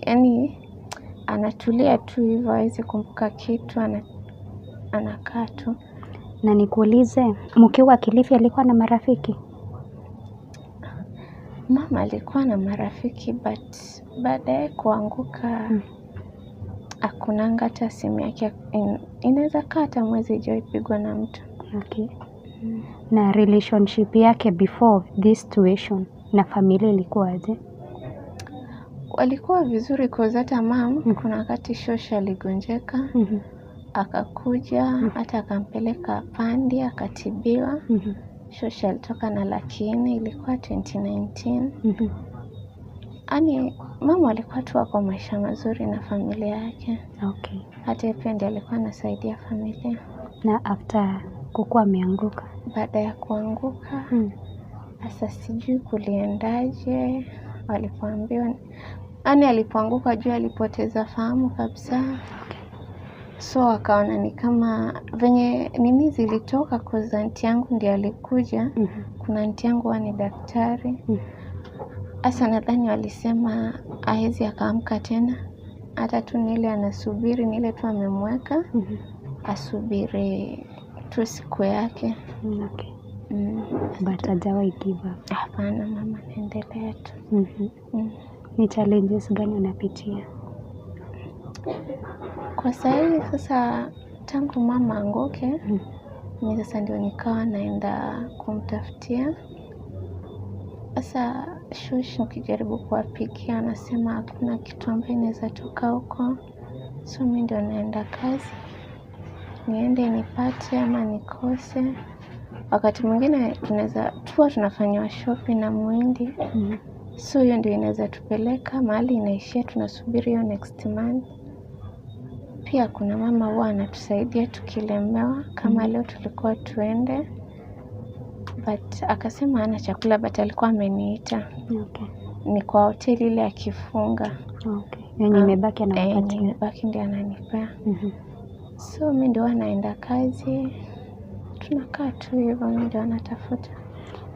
yaani anatulia tu hivyo, hawezi kumbuka kitu, anakaa tu. Na nikuulize, mkiwa Kilifi alikuwa na marafiki? Mama alikuwa na marafiki but baadaye kuanguka hakunanga hata simu yake inaweza kaa hata mwezi ijaipigwa na mtu. Okay. Na relationship yake before this situation na familia ilikuwa aje? Walikuwa vizuri cause hata kuna wakati shosha aligonjeka. Akakuja hata akampeleka Pandi akatibiwa. Shosha alitoka na lakini ilikuwa 2019. Yaani mama alikuwa tu kwa maisha mazuri na familia yake. Okay. Hata yeye ndiye alikuwa anasaidia familia. Na after kukuwa ameanguka, baada ya kuanguka sasa sijui kuliendaje, walipoambiwa yaani alipoanguka juu alipoteza fahamu kabisa. So wakaona ni kama venye nini zilitoka kwa aunti yangu ndiye alikuja. Kuna aunti yangu ni daktari. Sasa nadhani walisema hawezi akaamka tena, hata tu ni ile anasubiri, ni ile tu amemweka asubiri tu siku yake. Okay. But hajawahi give up? Hapana, mama anaendelea tu. Ni challenges gani unapitia kwa sasa? Sasa tangu mama anguke mimi sasa ndio nikawa naenda kumtafutia. Sasa shush nikijaribu kuwapigia anasema hakuna kitu ambacho inaweza toka huko. So mimi ndio naenda kazi, niende nipate ama nikose. Wakati mwingine tunafanya shopping na Muhindi. So hiyo ndio inaweza tupeleka mahali inaishia, tunasubiri hiyo next month. Pia kuna mama huwa anatusaidia tukilemewa, kama leo tulikuwa tuende but akasema hana chakula but alikuwa ameniita. Okay. Ni kwa hoteli ile akifunga. Okay. Yenye imebaki anawapatia. Imebaki ndio ananipea. So mimi ndio naenda kazi, tunakaa tu hivyo, mimi ndio natafuta.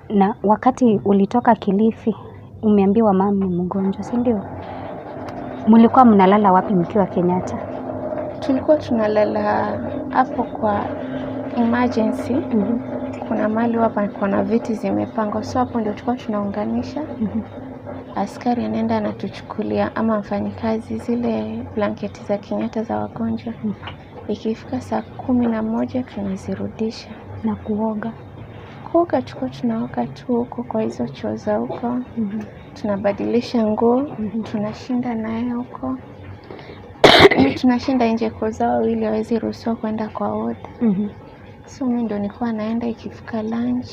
Na wakati ulitoka Kilifi umeambiwa mama ni mgonjwa, si ndio? Mlikuwa mnalala wapi mkiwa Kenyatta? Tulikuwa tunalala hapo kwa emergency. Kuna mahali hapa kuna viti zimepangwa, so hapo ndio tulikuwa tunaunganisha. Askari anaenda anatuchukulia ama mfanyikazi zile blanketi za Kenyatta za wagonjwa. Ikifika saa 11 tunazirudisha. Na kuoga tulikuwa tunaoga tu huko kwa hizo choo za huko. Tunabadilisha nguo, tunashinda naye huko. Tunashinda nje kwa zao ili hawezi ruhusiwa kwenda kwa ward. So mimi ndio nilikuwa naenda ikifika lunch.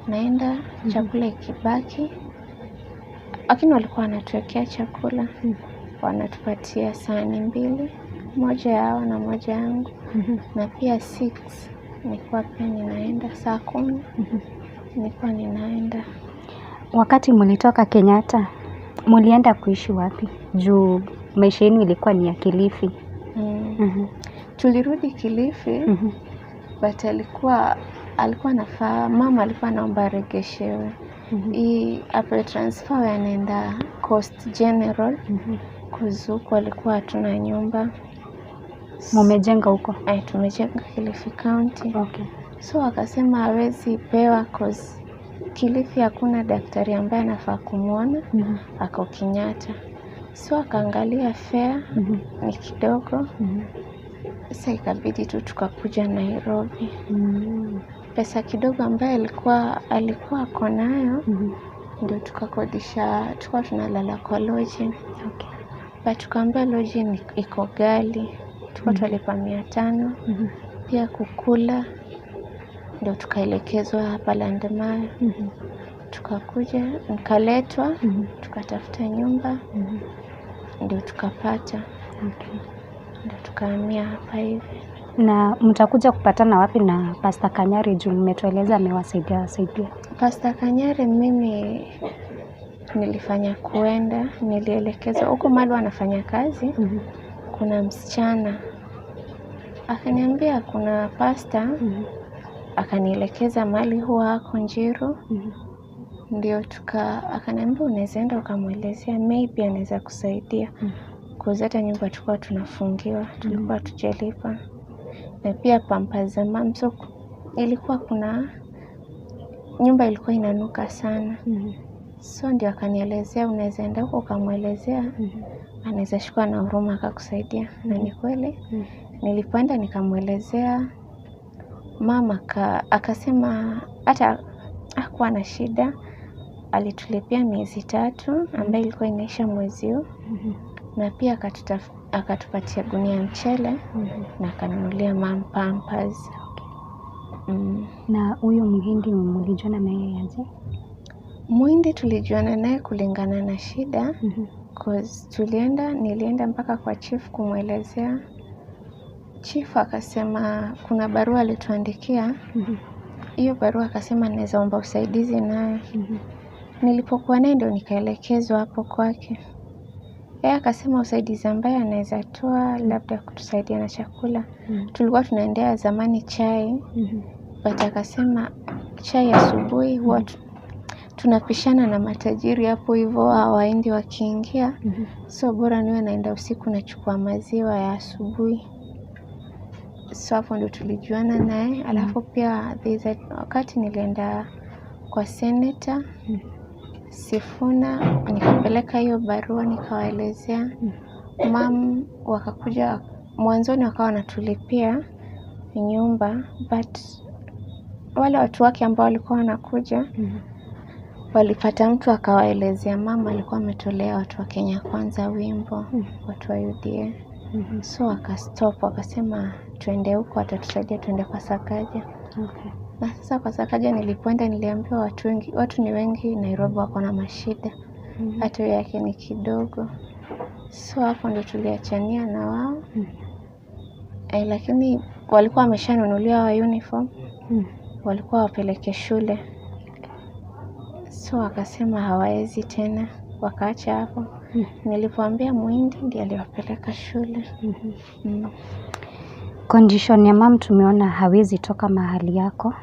Naenda chakula ikibaki. Lakini walikuwa wanatuwekea chakula. Wanatupatia sahani 2, moja yao na moja yangu. Na pia 6 nilikuwa pia ninaenda saa 10. Nilikuwa ninaenda. Wakati mlitoka Kenyatta, mlienda kuishi wapi? Juu maisha yenu ilikuwa ni ya Kilifi. Tulirudi Kilifi. But alikuwa nafaa, mama alikuwa naomba regeshewe. Hapo transfer anaenda Coast General. Kuzuku alikuwa hatuna nyumba. Mumejenga huko? Tumejenga Kilifi County. Okay. So akasema hawezi pewa cause Kilifi hakuna daktari ambaye anafaa kumuona. Ako Kenyatta. So akaangalia fare ni kidogo. Sasa ikabidi tu tukakuja Nairobi. Pesa kidogo ambayo alikuwa ako nayo ndio tukakodisha, tulikuwa tunalala kwa lodging. Okay. But tukaambia lodging iko ghali. Tulikuwa tunalipa 500. Pia kukula ndio tukaelekezwa hapa Landmaya. Tukakuja, nikaletwa, tukatafuta nyumba. Ndio tukapata. Okay. Ndio tukahamia hapa hivi. Na mtakuja kupatana wapi na Pastor Kanyari juu mmetueleza amewasaidia? Pastor Kanyari mimi nilifanya kuenda, nilielekezwa huko mahali anafanya kazi. Kuna msichana akaniambia kuna pastor. Akanielekeza mahali huwa ako Njiru. Ndio akaniambia unaweza enda ukamwelezea, maybe anaweza kusaidia. hata nyumba tulikuwa tunafungiwa, tulikuwa tujalipa. Na pia pampa za mam, so ilikuwa kuna nyumba ilikuwa inanuka sana. So ndio akanielezea unaweza enda huko ukamwelezea, anaweza shikwa na huruma akakusaidia. Na ni kweli, nilipoenda nikamwelezea, mama akasema hata hakuwa na shida. Alitulipia miezi 3 ambayo ilikuwa inaisha mwezi huu. Na pia akatupatia gunia mchele na akanunulia mam pampers. Na huyo Mhindi mlijuana naye aje? Mhindi tulijuana naye kulingana na shida. Cause nilienda mpaka kwa chief kumwelezea. Chief akasema kuna barua alituandikia. Hiyo barua akasema naweza omba usaidizi naye. Nilipokuwa naye ndio nikaelekezwa hapo kwake. Yeye akasema usaidizi ambaye anaweza toa labda kutusaidia na chakula. Tulikuwa tunaendea zamani chai. But akasema chai asubuhi huwa tunapishana na matajiri hapo hivyo hawaendi wakiingia. So bora niwe naenda usiku nachukua maziwa ya asubuhi. So hapo ndio tulijuana naye. Alafu pia wakati nilienda kwa senator Sifuna, nikapeleka hiyo barua nikawaelezea. Mam wakakuja mwanzoni wakawa wanatulipia nyumba, but wale watu wake ambao walikuwa wanakuja walipata mtu akawaelezea mama alikuwa ametolea watu wa Kenya Kwanza wimbo, watu wa UDA. So wakastop, wakasema tuende huko atatusaidia, tuende kwa Sakaja. Na sasa kwa Sakaja nilipoenda niliambiwa watu ni wengi Nairobi wako na mashida. Hata yake ni kidogo. So hapo ndio tuliachania na wao. Lakini walikuwa wameshanunuliwa wa uniform. Walikuwa wapeleke shule. So wakasema hawaezi tena, wakaacha hapo. Nilipoambia Mhindi ndiye aliwapeleka shule. Condition ya mam tumeona hawezi toka mahali yako.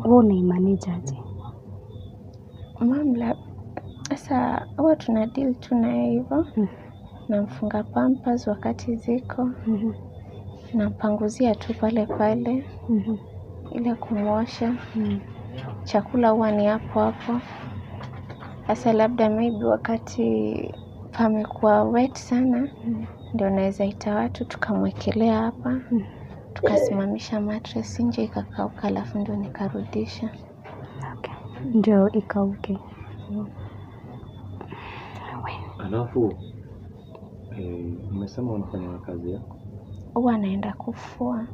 Wewe unaimanage aje? Mam sasa huwa tuna deal tu na hivyo. Namfunga pampers wakati ziko. Nampanguzia tu pale pale. Ile kumwosha. Chakula huwa ni hapo hapo. Sasa labda maybe wakati pamekuwa wet sana ndio naweza ita watu tukamwekelea hapa. Tukasimamisha mattress nje ikakauka, alafu ndio nikarudisha. Ndio ikauke. Alafu umesema unafanya kazi yako? Huwa naenda kufua.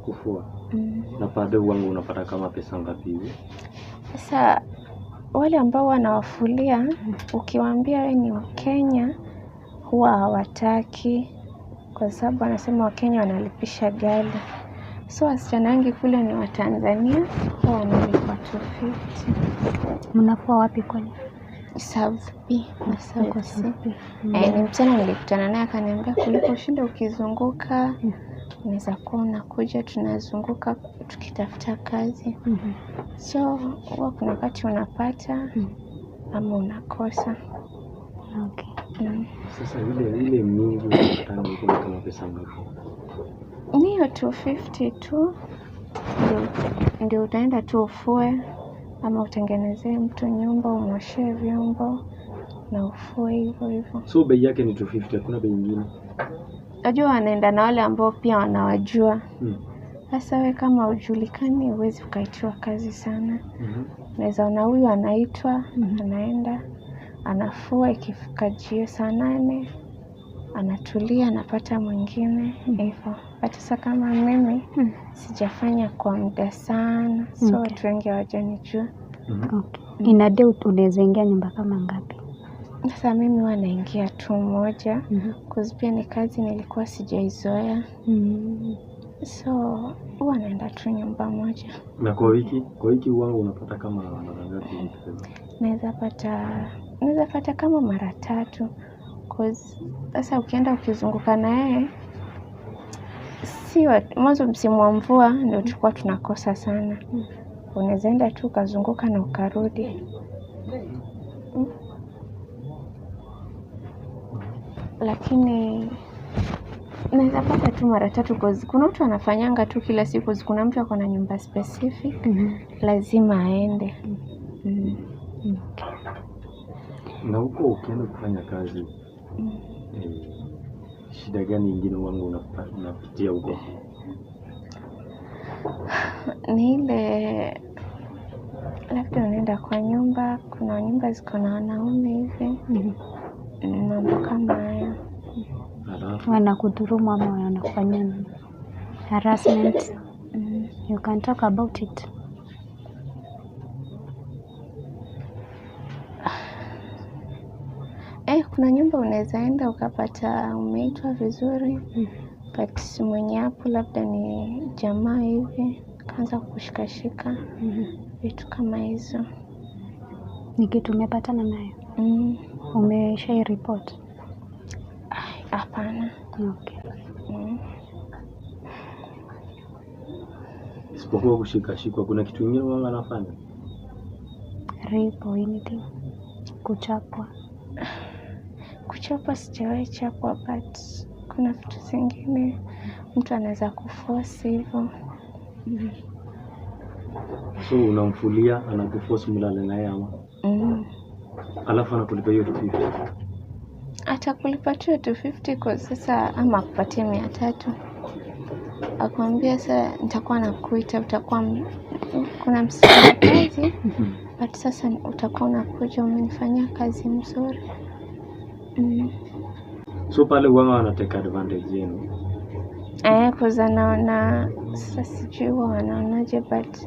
Na pade wangu unapata kama pesa ngapi hivi? Sasa wale ambao wanawafulia ukiwaambia wewe ni Mkenya huwa hawataki, kwa sababu wanasema Wakenya wanalipisha ghali. So wasichana wengi kule ni wa Tanzania, huwa wanalipa 250. Mnafua wapi kwani? South B na South C. Ni msichana nilikutana naye akaniambia kuliko ushinde ukizunguka unaweza kuwa unakuja tunazunguka tukitafuta kazi. So huwa kuna wakati unapata ama unakosa. Sasa ile mingi unapata iko kama pesa ngapi? Ni hiyo 250 tu. Ndio utaenda tu ufue ama utengenezee mtu nyumba, umwoshee vyombo na ufue hivyo. So bei yake ni 250, hakuna bei nyingine? Najua wanaenda na wale ambao pia wanawajua. Sasa wewe kama hujulikani huwezi ukaitiwa kazi sana. Unaweza ona huyu anaitwa, anaenda, anafua ikifika jioni saa 8, anatulia, anapata mwingine hivyo. Hata sasa kama mimi sijafanya kwa muda sana, so watu wengi hawajanijua. In a day unaweza ingia nyumba kama ngapi? Sasa mimi huwa naingia tu moja, cause pia ni kazi nilikuwa sijaizoea. So huwa naenda tu nyumba moja. Na kwa wiki wangu unapata kama mara ngapi? Naweza pata kama mara 3. Cause sasa ukienda ukizunguka na yeye mwanzo msimu wa mvua ndio tulikuwa tunakosa sana. Unaweza enda tu ukazunguka na ukarudi. Lakini Naweza pata tu mara 3 cause kuna mtu anafanyanga tu kila siku, kuna mtu ako na nyumba specific lazima aende. Na huko ukienda kufanya kazi shida gani nyingine wangu unapitia huko? Ni ile labda unaenda kwa nyumba, kuna nyumba ziko na wanaume hivi, mambo kama hayo. Wanakudhulumu ama wanakufanyia harassment? You can talk about it. Kuna nyumba unaweza enda ukapata umeitwa vizuri, but mwenye hapo labda ni jamaa hivi, kaanza kukushikashika, vitu kama hizo. Ni kitu umepatana nayo? Umeshai report? Hapana. Okay. Isipokuwa kushikashikwa, kuna kitu kingine wao wanafanya? Rape or anything? Kuchapwa? Kuchapwa sijawahi chapwa, but kuna vitu zingine mtu anaweza kuforce hivyo. So unamfulia, anakuforce mlale naye ama? Alafu anakulipa hiyo 250? Atakulipa tu 250 kwa sasa, ama akupatie 300. Akwambia sasa nitakuwa nakuita, utakuwa kuna msimu wa kazi, but sasa utakuwa unakuja umenifanyia kazi mzuri. So pale wao wanateka advantage yenu? Kwanza naona sasa sijui wanaonaje, but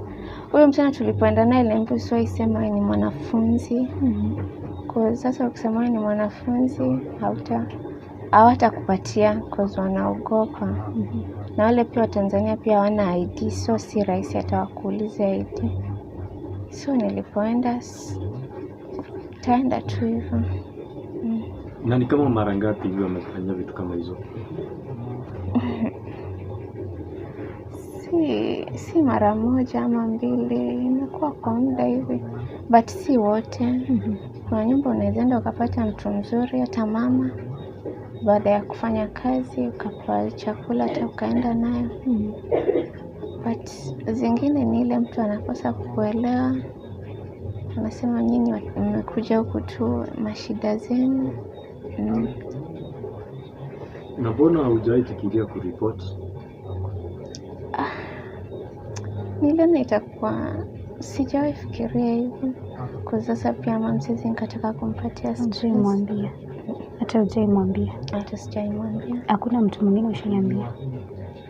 huyo msichana tulipoenda naye Lembu sema ni mwanafunzi. Kwa sasa ukisema ni mwanafunzi hawatakupatia cause wanaogopa. Na wale pia wa Tanzania pia hawana ID, so si rahisi hata wakuulize ID. So nilipoenda taenda tu hivyo. Na ni kama mara ngapi hiyo wamefanya vitu kama hizo? Si mara moja ama 2, imekuwa kwa muda hivi, but si wote. Kuna nyumba unaweza enda ukapata mtu mzuri, hata mama, baada ya kufanya kazi ukapewa chakula hata ukaenda nayo. But zingine ni ile mtu anakosa kukuelewa, anasema nyinyi mmekuja huku tu mashida zenu. Na mbona hujawahi fikiria kuripoti? Niliona itakuwa, sijawahi fikiria hivyo. Kwa sasa pia mamsizi nikataka kumpatia stress. Mwambie. Hata hujaimwambia? Hata sijaimwambia. Hakuna mtu mwingine ushaniambia?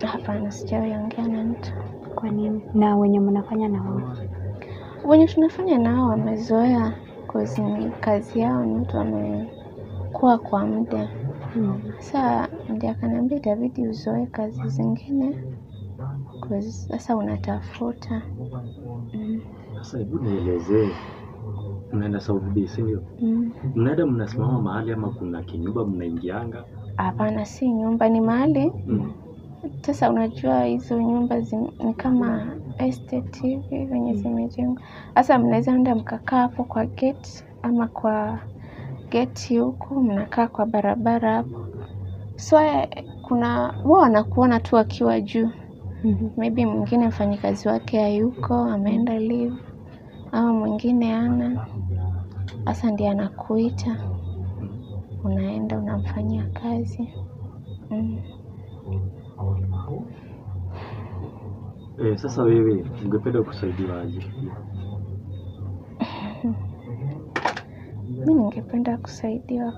Hapana, sijawahi ongea na mtu. Kwa nini? Na wenye mnafanya na wao? Wenye tunafanya nao wamezoea, kazi yao ni mtu amekuwa kwa muda. Sasa ndiye akaniambia itabidi uzoe kazi zingine, kwa sasa unatafuta. Sasa hebu nielezee, mnaenda Saudi, si ndio? Mnaenda mnasimama mahali ama kuna kinyumba mnaingianga? Hapana, si nyumba, ni mahali. Sasa unajua hizo nyumba ni kama estate hivi venye zimejengwa. Sasa mnaweza enda mkakaa hapo kwa gate, ama kwa gate huko mnakaa kwa barabara hapo. So kuna wao wanakuona tu akiwa juu. Maybe mwingine mfanyikazi wake hayuko, ameenda leave, ama mwingine ana. Sasa ndiye anakuita, unaenda unamfanyia kazi. Sasa wewe ungependa kusaidiwa aje? Mimi ningependa kusaidiwa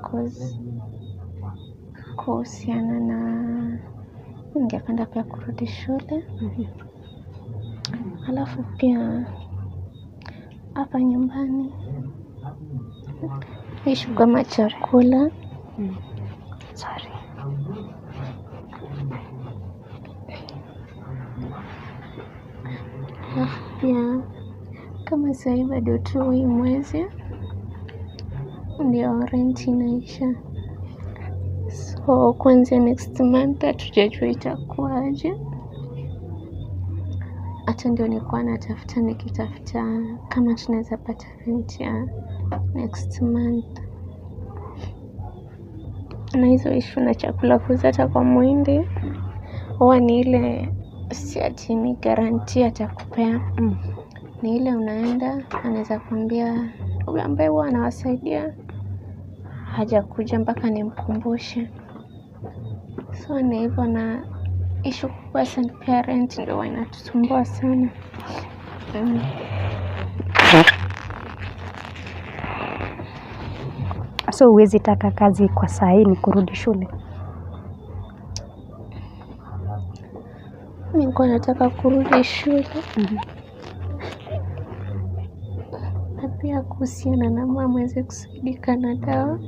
kuhusiana na, ningependa pia kurudi shule. Alafu pia hapa nyumbani ishi kama chakula. Sorry. Alafu pia kama sasa bado tu hii mwezi ndio rent inaisha, so kuanzia next month hatujajua itakuwaje. Hata ndio nilikuwa nikitafuta kama tunaweza pata rent ya next month. na hizo issue na chakula kuzata kwa muhindi huwa ni ile si ati ni guarantee atakupea. Ni ile unaenda anaweza kuambia huyu ambaye huwa anawasaidia hajakuja mpaka nimkumbushe. So ni hivyo, na issue kubwa sana parent ndio huwa inatusumbua sana. So huwezi taka kazi kwa saa hii ni kurudi shule? Nilikuwa nataka kurudi shule. Na pia kuhusiana na mama aweze kusaidika na dawa.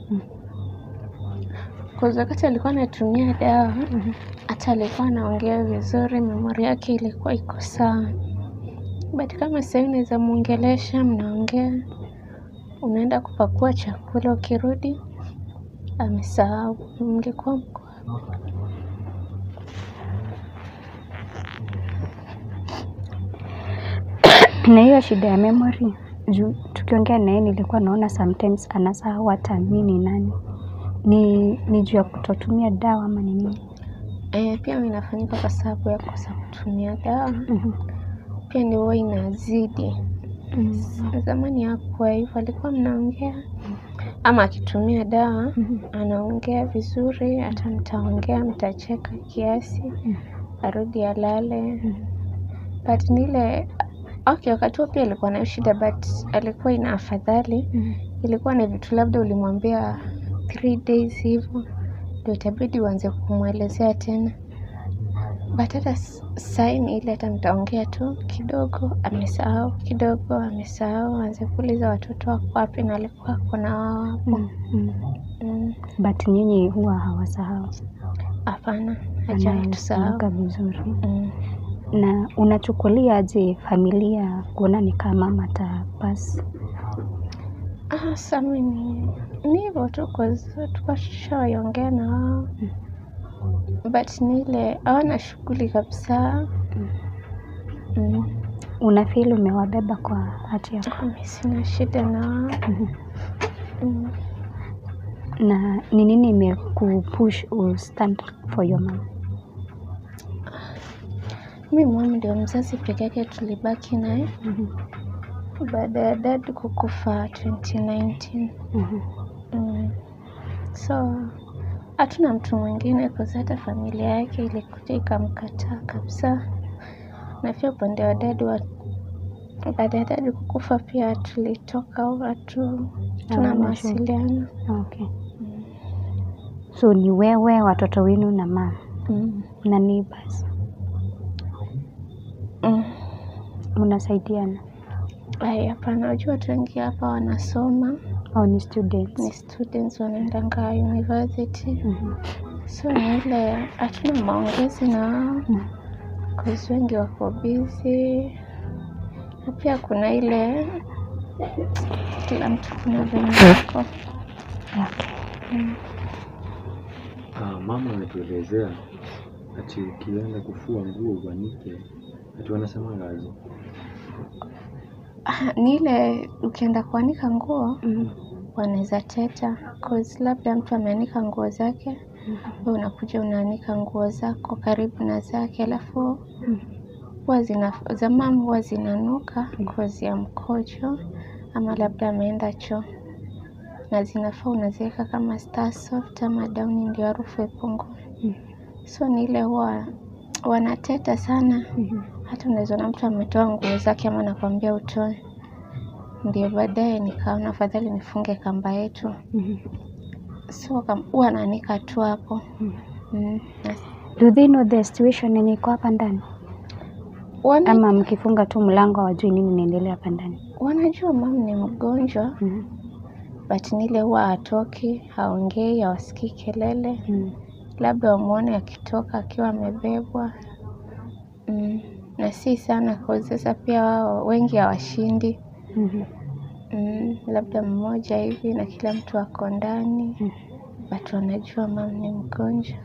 Kwa wakati alikuwa anatumia dawa, hata alikuwa anaongea vizuri, memory yake ilikuwa iko sawa. But kama sasa unaweza muongelesha, mnaongea, unaenda kupakua chakula, ukirudi amesahau mlikuwa mko. Na hiyo shida ya memory, tukiongea na yeye nilikuwa naona sometimes anasahau hata mimi ni nani. Ni juu ya kutotumia dawa ama ni nini? Pia inafanyika kwa sababu ya kosa kutumia dawa. Pia ndio huwa inazidi. Zamani hakuwa hivyo, alikuwa mnaongea ama akitumia dawa anaongea vizuri, hata mtaongea mtacheka kiasi, arudi alale. But nile wakati huo pia alikuwa na shida, but alikuwa ina afadhali. Ilikuwa ni vitu labda ulimwambia 3 days hivyo ndio itabidi uanze kumwelezea tena. But hata saa ni ile hata mtaongea tu kidogo amesahau, kidogo amesahau, aanze kuuliza watoto wako wapi na alikuwa kuna wao hapo. But nyinyi huwa hawasahau? Hapana, hajawahi tusahau vizuri. Na unachukulia aje familia kuona ni kama mama atapasi? Sasa mimi ni hivyo tu, kwa sababu tukashaongea na wao. But ni ile hawana shughuli kabisa. Unafeel umewabeba kwa hati yako? Mimi sina shida na wao. Na ni nini imekupush stand for your mom? Mimi mama ndio mzazi pekee yake tulibaki naye. Baada ya dad kukufa 2019. So hatuna mtu mwingine, kwa sababu hata familia yake ilikuja ikamkataa kabisa. Na pia upande wa dad baada ya dad kukufa pia tulitoka watu tuna mawasiliano. Okay. So ni wewe, watoto wenu na mama na neighbors mnasaidiana? Hapana, unajua watu wengi hapa wanasoma au ni students? Ni students wanaenda university. So ni ile hatuna maongezi na wao, kwa sababu wengi wako busy. Na pia kuna ile kila mtu kuna venye yako. Mama ametuelezea ati ukienda kufua nguo uanike, ati wanasema aje? Ni ile ukienda kuanika nguo wanaweza teta, cause labda mtu ameanika nguo zake, wewe unakuja unaanika nguo zako karibu na zake, alafu huwa zinanuka cause ya mkojo, ama labda ameenda choo, na zinafaa unaziweka kama Star Soft ama Downy ndio harufu ipungue. So ni ile huwa wanateta sana. Hata unaweza na mtu ametoa nguo zake ama anakuambia utoe, ndio baadaye nikaona afadhali nifunge kamba yetu. So huwa anaanika tu hapo. Do they know the situation yenye iko hapa ndani? Ama mkifunga tu mlango hawajui nini inaendelea hapa ndani? Wanajua mama ni mgonjwa. But nile huwa hatoki, haongei, hawasikii kelele. Labda wamuone akitoka akiwa amebebwa. Na si sana, kwa sasa pia wao wengi hawashindi. Labda mmoja hivi na kila mtu ako ndani. But wanajua mama ni mgonjwa.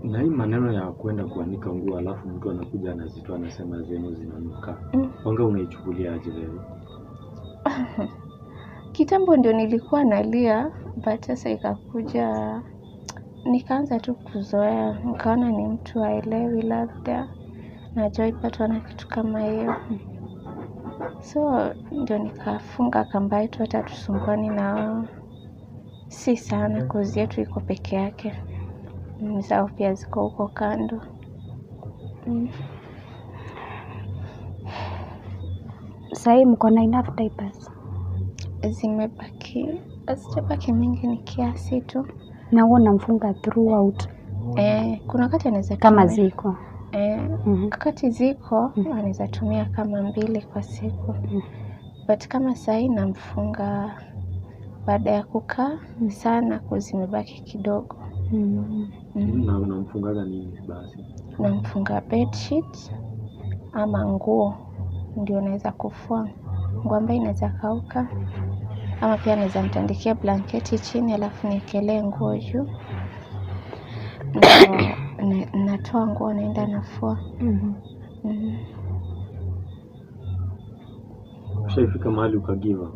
Na hii maneno ya kwenda kuanika nguo alafu mtu anakuja anazitoa anasema zenu zinanuka. Wanga unaichukulia aje wewe? Kitambo ndio nilikuwa nalia, but sasa ikakuja nikaanza tu kuzoea, nikaona ni mtu haelewi, labda najua ipatwa na kitu kama hiyo. So ndio nikafunga kamba yetu, hata tusumbuani nao si sana, kozi yetu iko peke yake, zao pia ziko huko kando. Sahii mko na enough diapers? Hazijabaki mingi, ni kiasi tu. Na huo unamfunga throughout? Kuna wakati anaweza kama ziko wakati ziko anaweza tumia kama 2 kwa siku. But kama sahii namfunga baada ya kukaa sana, zimebaki kidogo. Na unamfungaga nini basi? Namfunga bedsheet ama nguo, ndio naweza kufua nguo ambayo inaweza kauka, ama pia naweza mtandikia blanketi chini alafu niekelee nguo juu. Natoa nguo naenda nafua. Ushaifika mahali ukagiva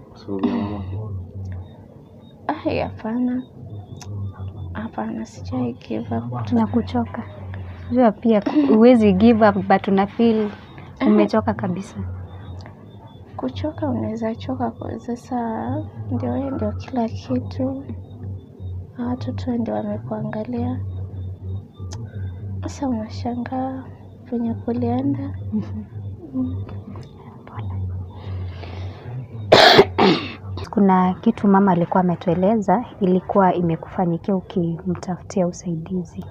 kwa sababu ya mama? Hapana, sijai give up. Na kuchoka? Jua pia huwezi give up but una feel umechoka kabisa. Kuchoka unaweza choka kwa sasa, ndio kila kitu. Watoto ndio wamekuangalia. Sasa unashangaa venye kulienda. Kuna kitu mama alikuwa ametueleza ilikuwa imekufanyikia ukimtafutia usaidizi.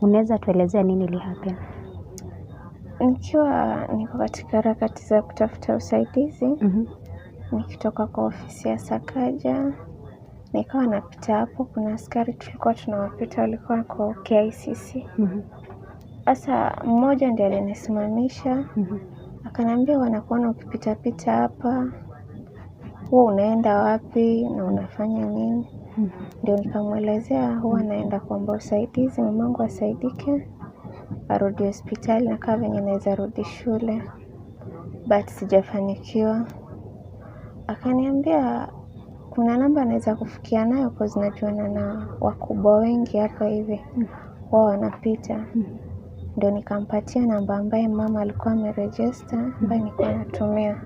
Unaweza tuelezea nini ilihappen? Nikiwa niko katika harakati za kutafuta usaidizi, nikitoka kwa ofisi ya Sakaja, nikawa napita hapo, kuna askari tulikuwa tunawapita, walikuwa kwa KICC. Sasa mmoja ndiye alinisimamisha, akaniambia wanakuona ukipita pita hapa, huwa unaenda wapi na unafanya nini? Ndio nikamwelezea huwa naenda kuomba usaidizi, mamangu asaidike arudi hospitali na kama venye naweza rudi shule, but sijafanikiwa. Akaniambia kuna namba naweza kufikia nayo kwa zinajuana na wakubwa wengi hapa hivi, wao wanapita. Ndio nikampatia namba ambaye mama alikuwa ameregister, ambaye nilikuwa natumia.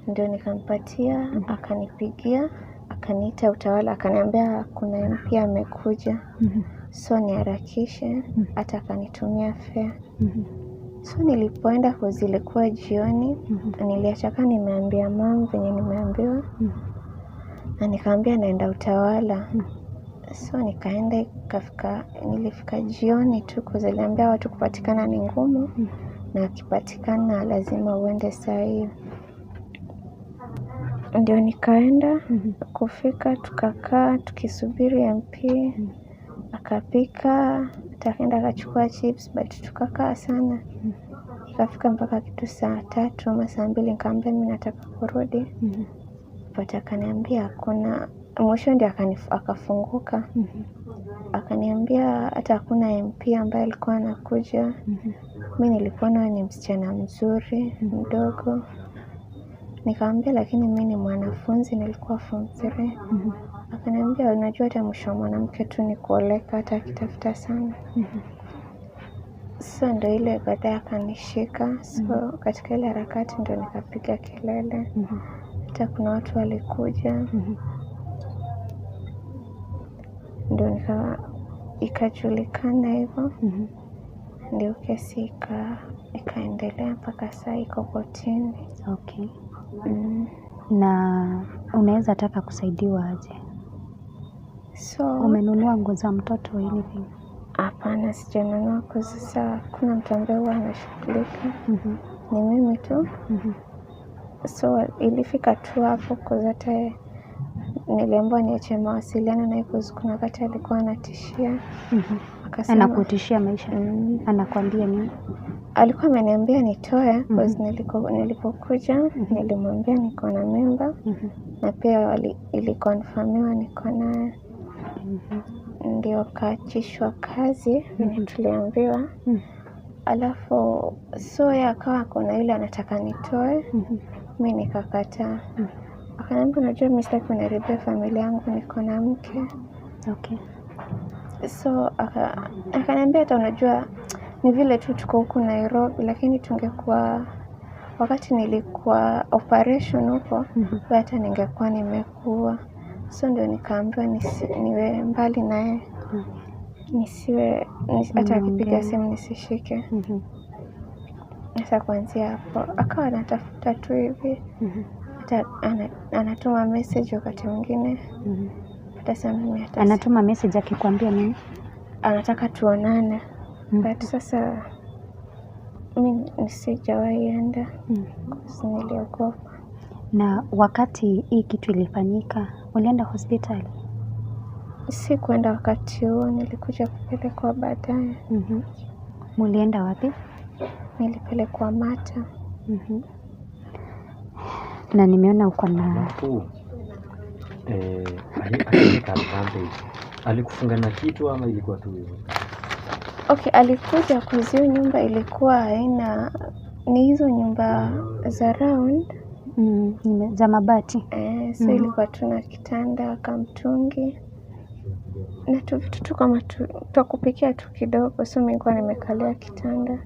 Ndio nikampatia, akanipigia, akaniita Utawala, akaniambia kuna MP amekuja, so niharakishe, hata akanitumia fare. So nilipoenda zilikuwa jioni, niliacha kama nimeambia mama venye nimeambiwa, na nikaambia naenda Utawala. So nikaenda, nilifika jioni tu, kuziliambia watu kupatikana ni ngumu, na akipatikana lazima uende saa hiyo. Ndio nikaenda, kufika tukakaa tukisubiri MP, akapika, akaenda akachukua chips, but tukakaa sana. Ikafika mpaka kitu saa 3 ama saa 2, nikamwambia mimi nataka kurudi. But akaniambia hakuna, mwisho ndio akafunguka. Akaniambia hata hakuna MP ambaye alikuwa anakuja. Mimi nilikuwa ni msichana mzuri, mdogo. Nikamwambia lakini mimi ni mwanafunzi, nilikuwa form 3. Akaniambia unajua hata mwisho mwanamke tu ni kuoleka, hata akitafuta sana. So ndio ile baadaye akanishika. So katika ile harakati ndio nikapiga kelele. Hata kuna watu walikuja. Ndio ikajulikana hivyo. Ndio kesi ikaendelea mpaka saa iko kotini. Okay. Na unaweza taka kusaidiwa aje? So umenunua nguo za mtoto anything? Hapana, sijanunua kwa sasa. Kuna mtu ambaye huwa anashughulika. Ni mimi tu. So ilifika tu hapo kwa zote, niliambiwa niache mawasiliano na yeye, kuna wakati alikuwa anatishia. Akasema Anakutishia maisha. Anakuambia nini? Alikuwa ameniambia nitoe kwa nilipokuja, nilimwambia niko na mimba, na pia ilikonfirmiwa niko nayo. Ndio kaachishwa kazi, tuliambiwa. Alafu so yeye akawa kuna yule anataka nitoe, mimi nikakataa. Akaniambia unajua mimi sitaki uniharibie familia yangu, niko na mke. Okay. So akaniambia hata unajua ni vile tu tuko huku Nairobi, lakini tungekuwa wakati nilikuwa operation huko, hata ningekuwa nimekuwa. So ndio nikaambiwa niwe mbali naye. Nisiwe hata akipiga simu nisishike. Sasa kuanzia hapo akawa anatafuta tu hivi. Hata anatuma message wakati mwingine. Hata sasa mimi Anatuma message akikwambia nini? Anataka tuonane. But sasa mimi nisijawahi enda. Niliogopa. Na wakati hii kitu ilifanyika, ulienda hospitali? Si kwenda wakati huo, nilikuja kupelekwa baadaye. Mulienda wapi? Nilipelekwa Mata. Na nimeona uko na alikufunga na kitu ama ilikuwa tu hivyo? Okay, alikuja kuzio nyumba ilikuwa haina, ni hizo nyumba za round za mabati. So ilikuwa tuna kitanda, kamtungi na tu vitu tu kama tu kupikia tu kidogo. So mimi nilikuwa nimekalia kitanda.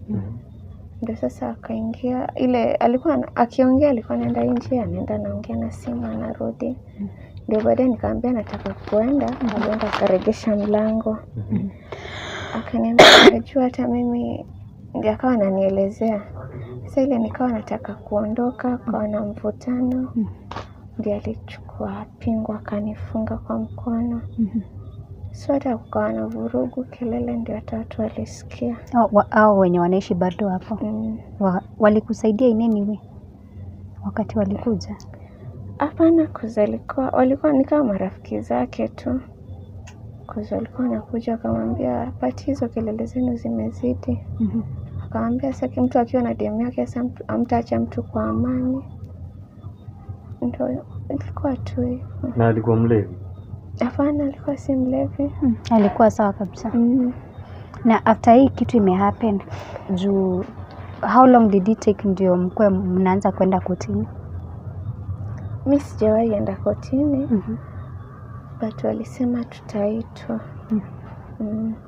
Ndio sasa akaingia, ile alikuwa akiongea, alikuwa anaenda nje, anaenda anaongea na simu, anarudi. Ndio baadaye nikamwambia nataka kuenda, alienda akaregesha mlango. Akaniambia unajua hata mimi, ndio akawa ananielezea. Sasa ile nikawa nataka kuondoka, kwa na mvutano. Ndio alichukua pingu akanifunga kwa mkono. So hata kukawa na vurugu, kelele, ndio hata watu walisikia. Hao wenye wanaishi bado hapo. Walikusaidia ineni we wakati walikuja? Hapana, walikuwa ni kama marafiki zake tu. Walikuwa wanakuja akamwambia pati hizo kelele zenu zimezidi. Akamwambia sasa mtu akiwa na demu yake sasa amtaacha mtu kwa amani. Ndio ilikuwa tu. Na alikuwa mlevi? Hapana, alikuwa si mlevi. Alikuwa sawa kabisa. Na after hii kitu imehappen, how long did it take ndio mkwe mnaanza kwenda kotini? Mimi sijawahi enda kotini. But walisema tutaitwa.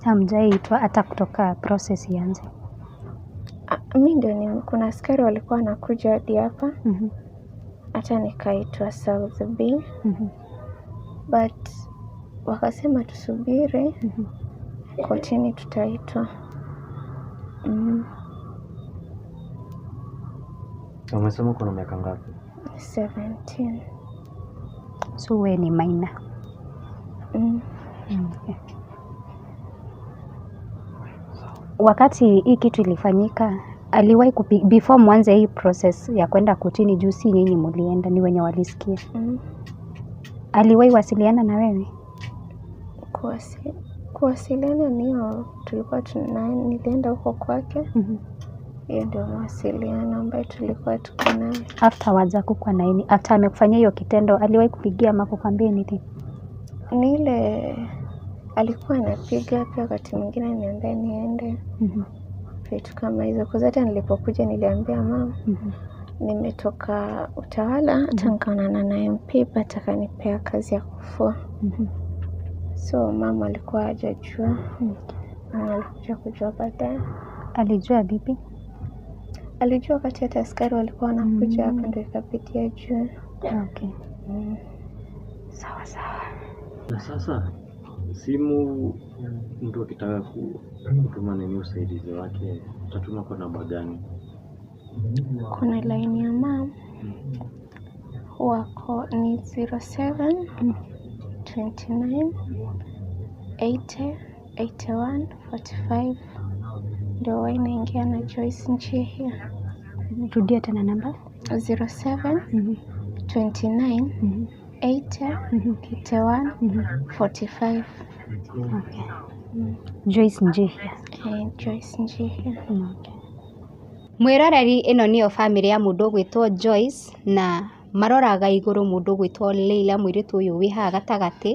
Hamjaitwa hata kutoka process ianze? Mimi ndio kuna askari walikuwa wanakuja hadi hapa. Hata nikaitwa South B. But wakasema tusubiri kotini tutaitwa. Umesema kuna miaka ngapi? 17. So we ni minor. Wakati hii kitu ilifanyika, aliwahi before mwanze hii process ya kwenda kotini, juu si nyinyi mulienda, ni wenye walisikia. Aliwahi wasiliana na wewe? Kuwasiliana niyo tulikuwa nilienda huko kwake. Hiyo ndio mawasiliano ambayo tulikuwa tuko nayo. Afterwards hakukuwa na nini? After amekufanyia hiyo kitendo, aliwahi kupigia ama kukwambia nini? Ni ile alikuwa anapiga pia, wakati mwingine niambia niende. Vitu kama hizo. Kwa hata nilipokuja niliambia mama nimetoka Utawala, hata nikaonana na MP but akanipea kazi ya kufua. So mama alikuwa hajajua. Alikuja kujua baadaye. Alijua vipi? Alijua wakati hata askari walikuwa wanakuja hapa, ndio ikabidi ajue. Okay. Sawa. Na sasa simu mtu akitaka kutuma nini usaidizi wake utatuma kwa namba gani? Kuna line ya mama wako ni 07 29 80 81 45. Ndio inaingia na Joyce Njihia. Rudia tena namba. 07 29 80 81 45. Okay. Joyce Njihia. Joyce Njihia. Okay. Mwiroreri ĩno nĩyo family ya mũndũ gwĩtwo Joyce na maroraga igũrũ mũndũ gwĩtwo Leila, mũirĩtu ũyũ wĩ haha gatagatĩ,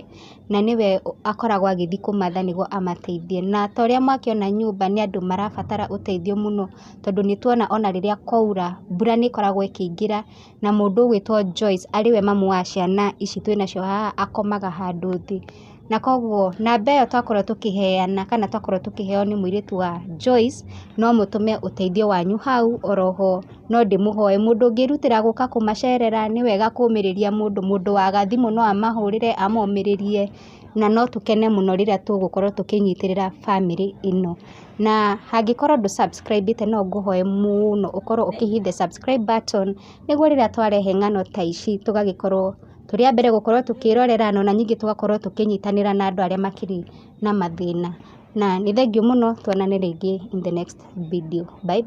na nĩwe akoragwo agĩthiĩ kũmatha nĩguo amateithie. Na ta ũrĩa mwakĩona nyũmba nĩ andũ marabatara ũteithio mũno, tondũ nĩ tuona ona rĩrĩa kwaura mbura nĩ ĩkoragwo ĩkĩingĩra, na mũndũ ũgwĩtwo Joyce arĩwe mamu wa ciana ici twĩnacio haha akomaga handũ thĩ. Na koguo namba ĩyo twakorwo tũkĩheana kana twakorwo tũkĩheo nĩ mũirĩtu wa Joyce, no mũtũme ũteithio wanyu hau. Oroho no ndĩmũhoe mũndũ ũngĩrutĩra gũka kũmacerera, nĩ wega kũmĩrĩria mũndũ wa gathimũ no amahũrĩre amomĩrĩrie, na no tũkene mũno rĩrĩa tũgũkorwo tũkĩnyitĩrĩra bamĩrĩ ĩno. Na hangĩkorwo ndũ-subscribe-ĩte no ngũhoe mũno ũkorwo ũkĩhit the subscribe button, nĩguo rĩrĩa twarehe ng'ano ta ici tũgagĩkorwo tũrĩ a mbere gũkorwo tũkĩrorera, na ona ningĩ tũgakorwo tũkĩnyitanĩra na andũ arĩa makĩrĩ na mathĩna. Na nĩ thengiũ mũno, tuonane rĩngĩ in the next video. Bye.